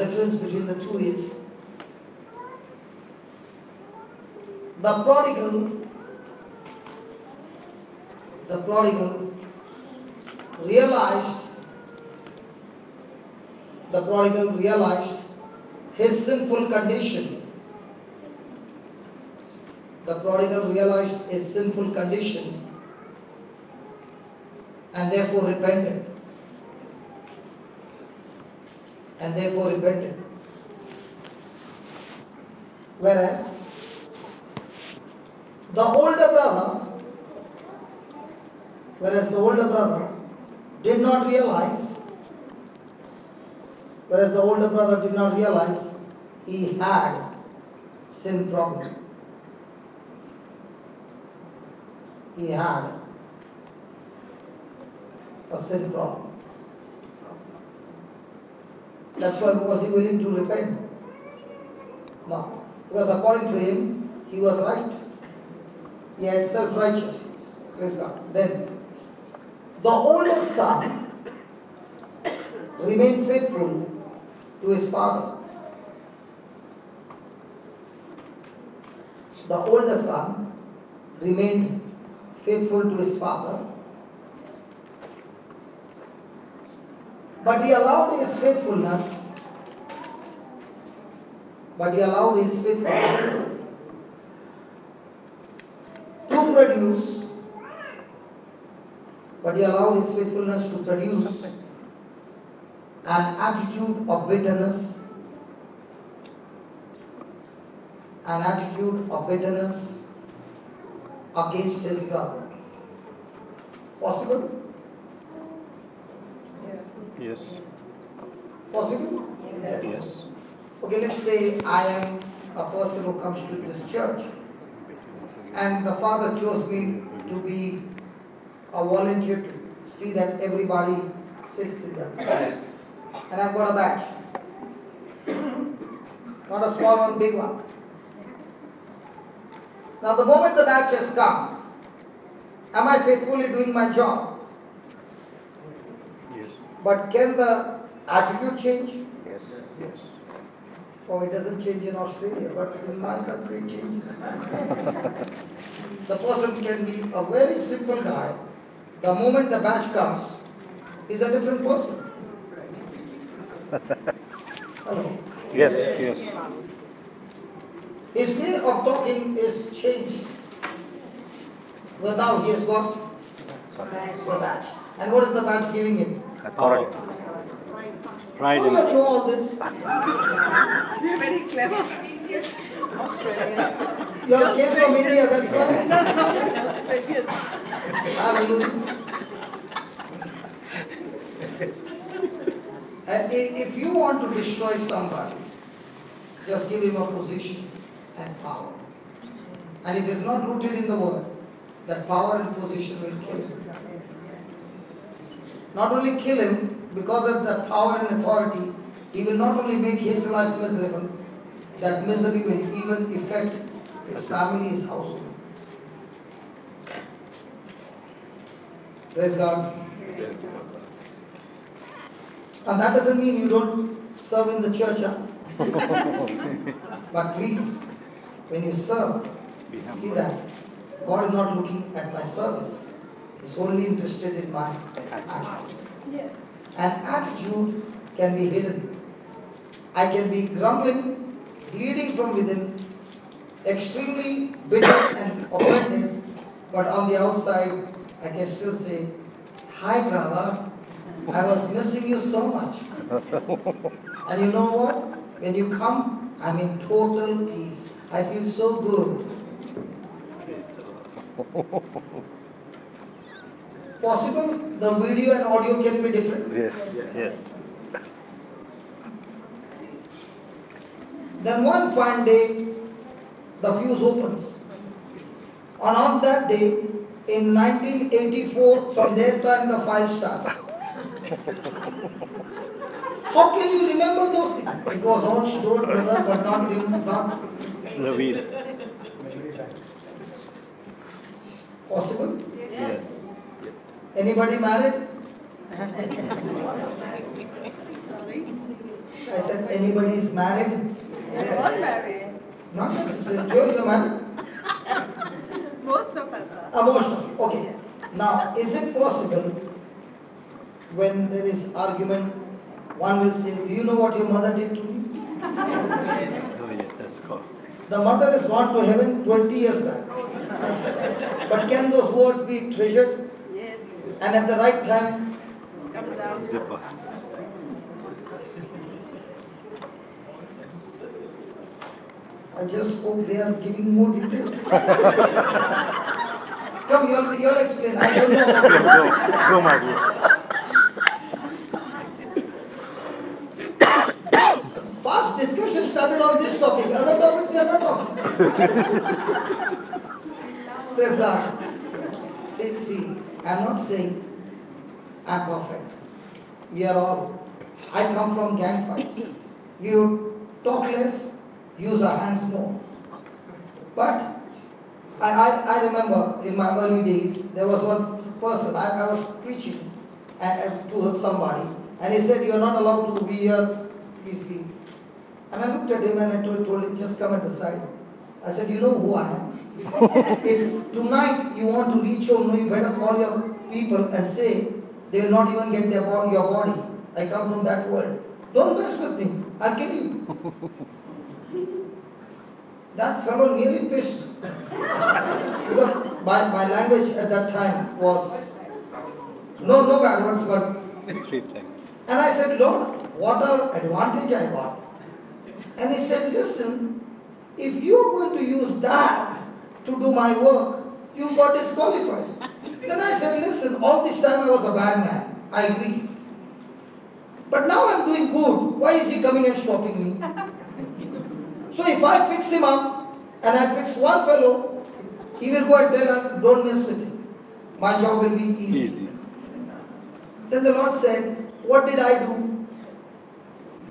prodigal realized his sinful condition. And therefore repented. Whereas the The older brother, whereas the older brother did not realize, he had sin problem. He had a sin problem. That's why was he willing to repent? No. Because according to him, he was right. He had self-righteousness. Praise God. Then, the older son remained faithful to his father. The older son remained faithful to his father, but he allowed his faithfulness to produce an attitude of bitterness against his brother. Possible? Yes. Possible? Yes. Okay, let's say I am a person who comes to this church and the father chose me to be a volunteer to see that everybody sits in there. And I've got a badge. Not a small one, big one. Now the moment the badge has come, am I faithfully doing my job? Yes. But can the attitude change? Yes. Yes. Oh, it doesn't change in Australia, but in my country it changes. The person can be a very simple guy. The moment the badge comes, he's a different person. Hello. Yes. Yes. His way of talking is changed. Well, now he has got the badge. And what is the badge giving him? Authority. Pride How do in you know all this? You're very clever. You all came from India, that's why. Yes. Hallelujah. And if you want to destroy somebody, just give him a position and power. And if it's not rooted in the word, that power and position will kill him. Not only kill him, because of that power and authority, he will not only make his life miserable, that misery will even affect his family, his household. Praise God. And that doesn't mean you don't serve in the church. Huh? But please, when you serve, see that God is not looking at my service. He's only interested in my attitude. Yes. An attitude can be hidden. I can be grumbling, bleeding from within, extremely bitter and offended, but on the outside, I can still say, "Hi, brother. I was missing you so much." And you know what? When you come, I'm in total peace. I feel so good. Possible the video and audio can be different. Yes. Yes. Then one fine day, the fuse opens. And on that day, in 1984, from their time the file starts. How can you remember those things? It was all stored, brother, but not Reveal. possible. Yes. Anybody married? Sorry. I said, anybody is married? We're all married. Not necessarily. Joe, you're married? Most of us are. Most of you. Okay. Now, is it possible when there is argument, one will say, "Do you know what your mother did to me?" Oh, yes. That's cool. The mother has gone to heaven 20 years back. But can those words be treasured Yes. and at the right time? Comes out. Differ. I just hope they are giving more details. Come, you'll explain. I don't know. Go, Madhu. Fast discussion started on this topic. Other topics they are not talking. Praise God. See, I'm not saying I'm perfect. We are all. I come from gang fights. You talk less, use our hands more. But I remember in my early days, there was one person, I was preaching to somebody, and he said, "You're not allowed to be here, please leave." And I looked at him and I told him, "Just come at the side." I said, "You know who I am? If tonight you want to reach home, you better call your people and say, they will not even get your body. I come from that world. Don't mess with me. I'll kill you." That fellow nearly pissed. Because my language at that time was no bad words, but Street language. and I said, "Lord, what an advantage I got." And he said, "Listen, if you're going to use that to do my work, you got disqualified." Then I said, "Listen, all this time I was a bad man. I agree. But now I'm doing good. Why is he coming and stopping me?" So if I fix him up and I fix one fellow, he will go and tell her, "Don't mess with him. My job will be easy." Then the Lord said, "What did I do?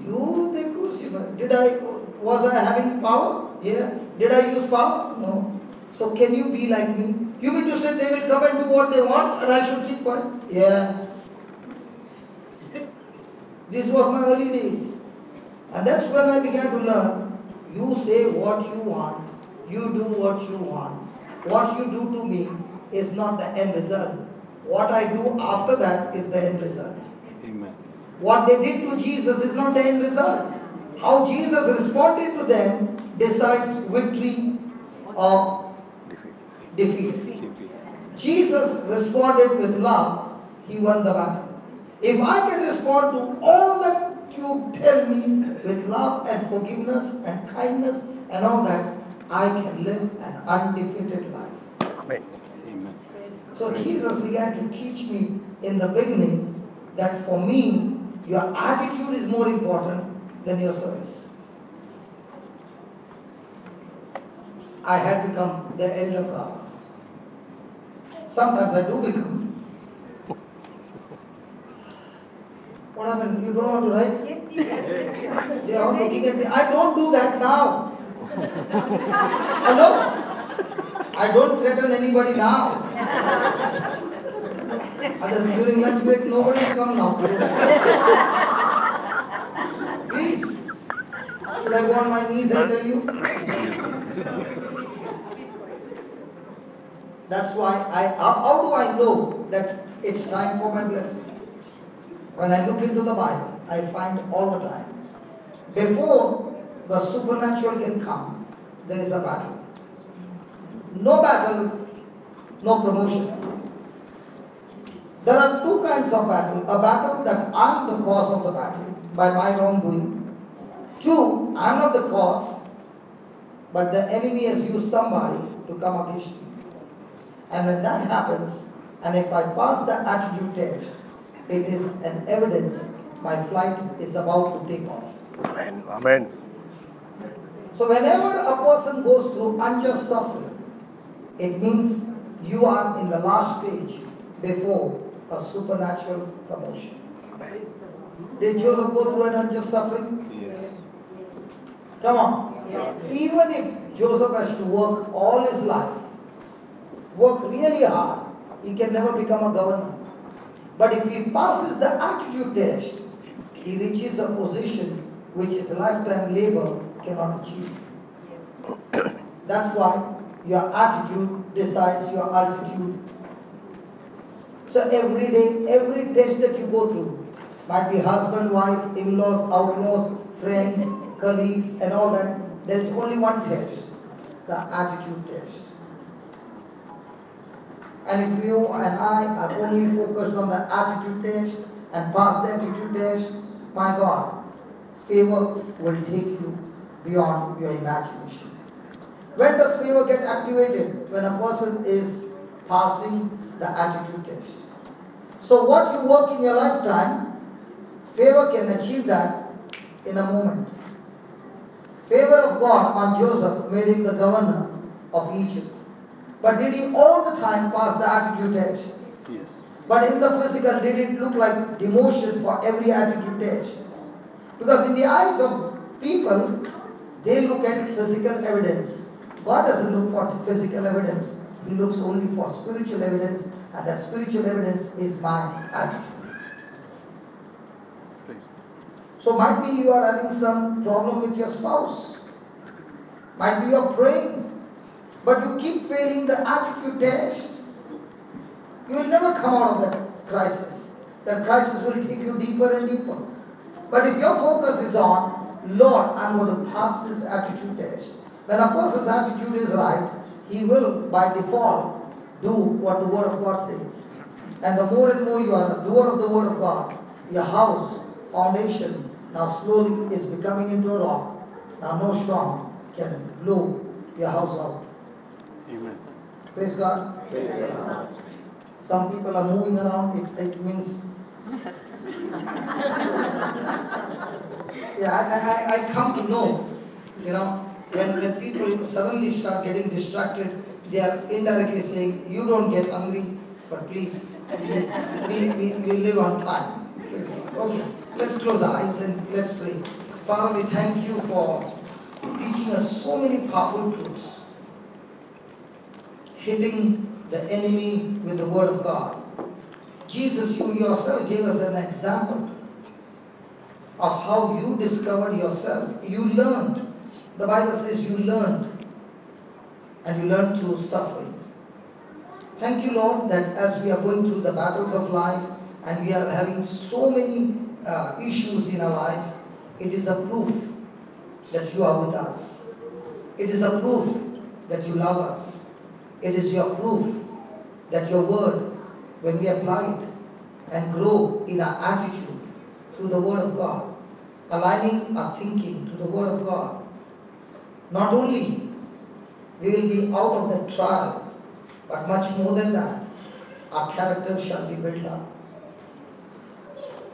You, they crucified. Was I having power? Yeah. Did I use power? No. So can you be like me? You mean to say they will come and do what they want and I should keep quiet? Yeah." This was my early days. And that's when I began to learn. You say what you want. You do what you want. What you do to me is not the end result. What I do after that is the end result. Amen. What they did to Jesus is not the end result. How Jesus responded to them decides victory or defeat. Jesus responded with love. He won the battle. If I can respond to all that you tell me with love and forgiveness and kindness and all that, I can live an undefeated life. Amen. Amen. So Jesus began to teach me in the beginning that for me, your attitude is more important than your service. I had become the elder brother. Sometimes I do become. What happened? You don't want to write? Yes, yes. They are all looking at me. I don't do that now. Hello? I don't threaten anybody now. Others during lunch break, nobody will come now. Please. Should I go on my knees and tell you? That's why how do I know that it's time for my blessing? When I look into the Bible, I find all the time. Before the supernatural can come, there is a battle. No battle, no promotion. There are two kinds of battle. A battle that I'm the cause of the battle by my wrongdoing. Two, I'm not the cause, but the enemy has used somebody to come against me. And when that happens, and if I pass the attitude test, it is an evidence my flight is about to take off. Amen. Amen. So whenever a person goes through unjust suffering, it means you are in the last stage before a supernatural promotion. Did Joseph go through an unjust suffering? Yes. Come on. Yes. Even if Joseph has to work all his life, work really hard, he can never become a governor. But if he passes the attitude test, he reaches a position which his lifetime labor cannot achieve. That's why your attitude decides your altitude. So every day, every test that you go through, might be husband, wife, in-laws, outlaws, friends, colleagues, and all that, there is only one test, the attitude test. And if you and I are only focused on the attitude test and pass the attitude test, my God, favor will take you beyond your imagination. When does favor get activated? When a person is passing the attitude test. So what you work in your lifetime, favor can achieve that in a moment. Favor of God on Joseph made him the governor of Egypt. But did he all the time pass the attitude test? Yes. But in the physical, did it look like demotion for every attitude test? Because in the eyes of people, they look at physical evidence. God doesn't look for physical evidence. He looks only for spiritual evidence, and that spiritual evidence is my attitude. Please. So might be you are having some problem with your spouse. Might be you are praying, but you keep failing the attitude test. You will never come out of that crisis. That crisis will take you deeper and deeper. But if your focus is on, Lord, I'm going to pass this attitude test. When a person's attitude is right, he will by default do what the Word of God says. And the more and more you are a doer of the Word of God, your house, foundation, now slowly is becoming into a rock. Now no storm can blow your house out. Amen. Praise God. Praise God. Some people are moving around, it means... Yeah, I come to know, when people suddenly start getting distracted, they are indirectly saying, you don't get hungry, but please, we live on time. Okay, let's close our eyes and let's pray. Father, we thank you for teaching us so many powerful truths, hitting the enemy with the Word of God. Jesus, you yourself gave us an example of how you discovered yourself. You learned. The Bible says you learned. And you learned through suffering. Thank you, Lord, that as we are going through the battles of life and we are having so many issues in our life, it is a proof that you are with us. It is a proof that you love us. It is your proof that your word, when we apply it and grow in our attitude through the Word of God, aligning our thinking to the Word of God, not only we will be out of the trial, but much more than that, our character shall be built up.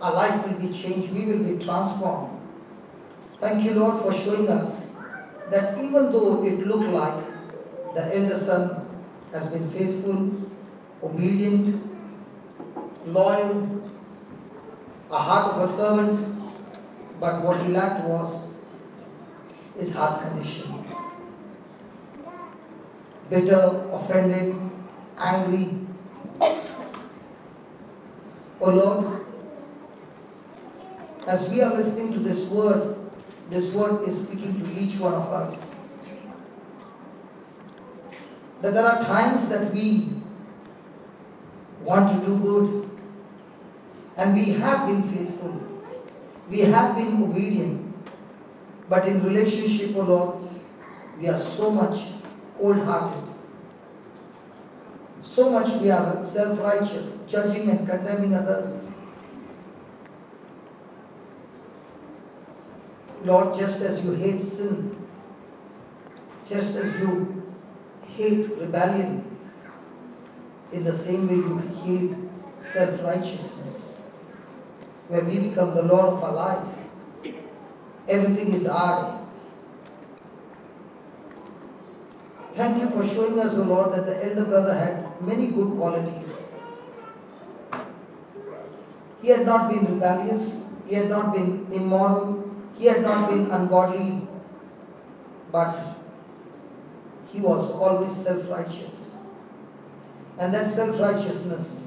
Our life will be changed. We will be transformed. Thank you, Lord, for showing us that even though it looked like the elder son has been faithful, obedient, loyal, a heart of a servant, but what he lacked was his heart condition. Bitter, offended, angry. Oh Lord, as we are listening to this word is speaking to each one of us. That there are times that we want to do good, and we have been faithful, we have been obedient, but in relationship, oh Lord, we are so much cold-hearted, so much we are self-righteous, judging and condemning others. Lord, just as you hate sin, just as you hate rebellion, in the same way you hate self-righteousness, where we become the Lord of our life. Everything is I. Thank you for showing us, O Lord, that the elder brother had many good qualities. He had not been rebellious, he had not been immoral, he had not been ungodly, but he was always self-righteous. And that self-righteousness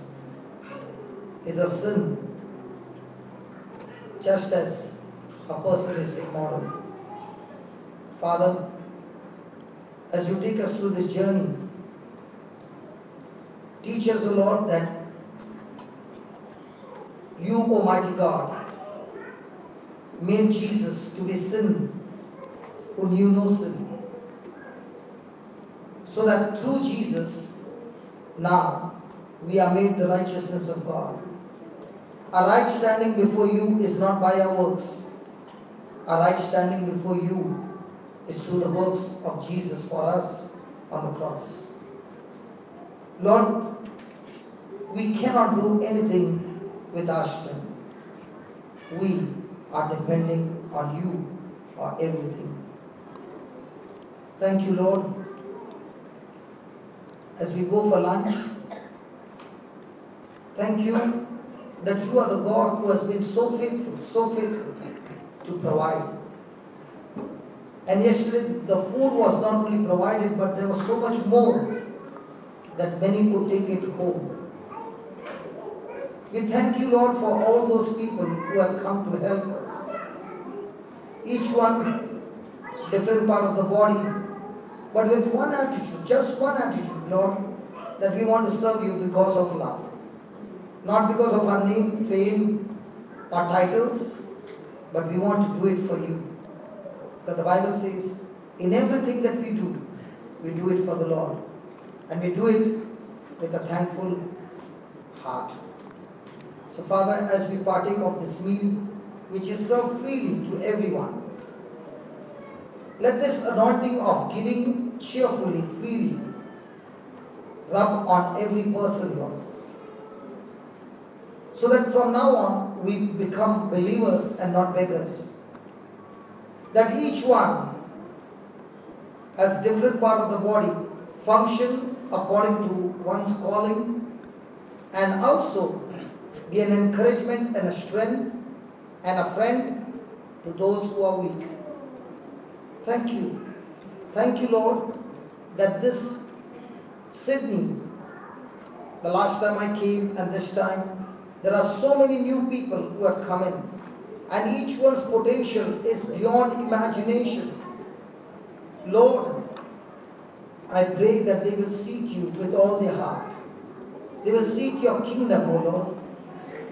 is a sin, just as a person is immoral. Father, as you take us through this journey, teach us, O Lord, that you, Almighty God, made Jesus to be sin who knew no sin, so that through Jesus now we are made the righteousness of God. Our right standing before you is not by our works. Our right standing before you is through the works of Jesus for us on the cross. Lord, we cannot do anything with our strength. We are depending on you for everything. Thank you, Lord. As we go for lunch, thank you that you are the God who has been so faithful to provide. And yesterday the food was not only provided, but there was so much more that many could take it home. We thank you, Lord, for all those people who have come to help us. Each one, different part of the body, but with one attitude, just one attitude, Lord, that we want to serve you because of love. Not because of our name, fame, or titles, but we want to do it for you. But the Bible says, in everything that we do it for the Lord. And we do it with a thankful heart. So Father, as we partake of this meal, which is served freely to everyone, let this anointing of giving cheerfully, freely, rub on every person, Lord. So that from now on, we become believers and not beggars. That each one, as different part of the body, function according to one's calling, and also be an encouragement and a strength and a friend to those who are weak. Thank you. Thank you, Lord, that this Sydney, the last time I came and this time, there are so many new people who have come in, and each one's potential is beyond imagination. Lord, I pray that they will seek you with all their heart. They will seek your kingdom, O Lord,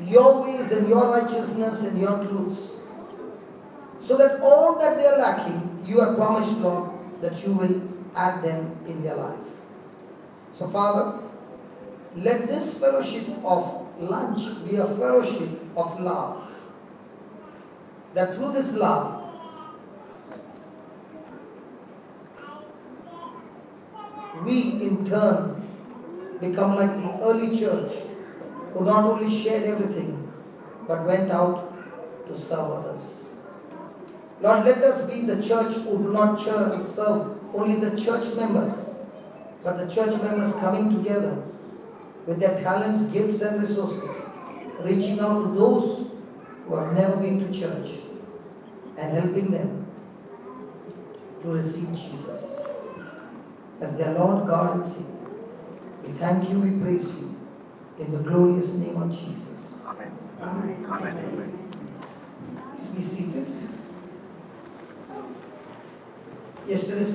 your ways and your righteousness and your truths, so that all that they are lacking, you have promised, Lord, that you will add them in their life. So Father, let this fellowship of lunch be a fellowship of love. That through this love, we in turn become like the early church, who not only shared everything, but went out to serve others. Lord, let us be the church who do not serve only the church members, but the church members coming together with their talents, gifts and resources, reaching out to those who have never been to church and helping them to receive Jesus as their Lord, God and Savior. We thank you, we praise you in the glorious name of Jesus. Amen. Amen. Amen. Please be seated. Yesterday's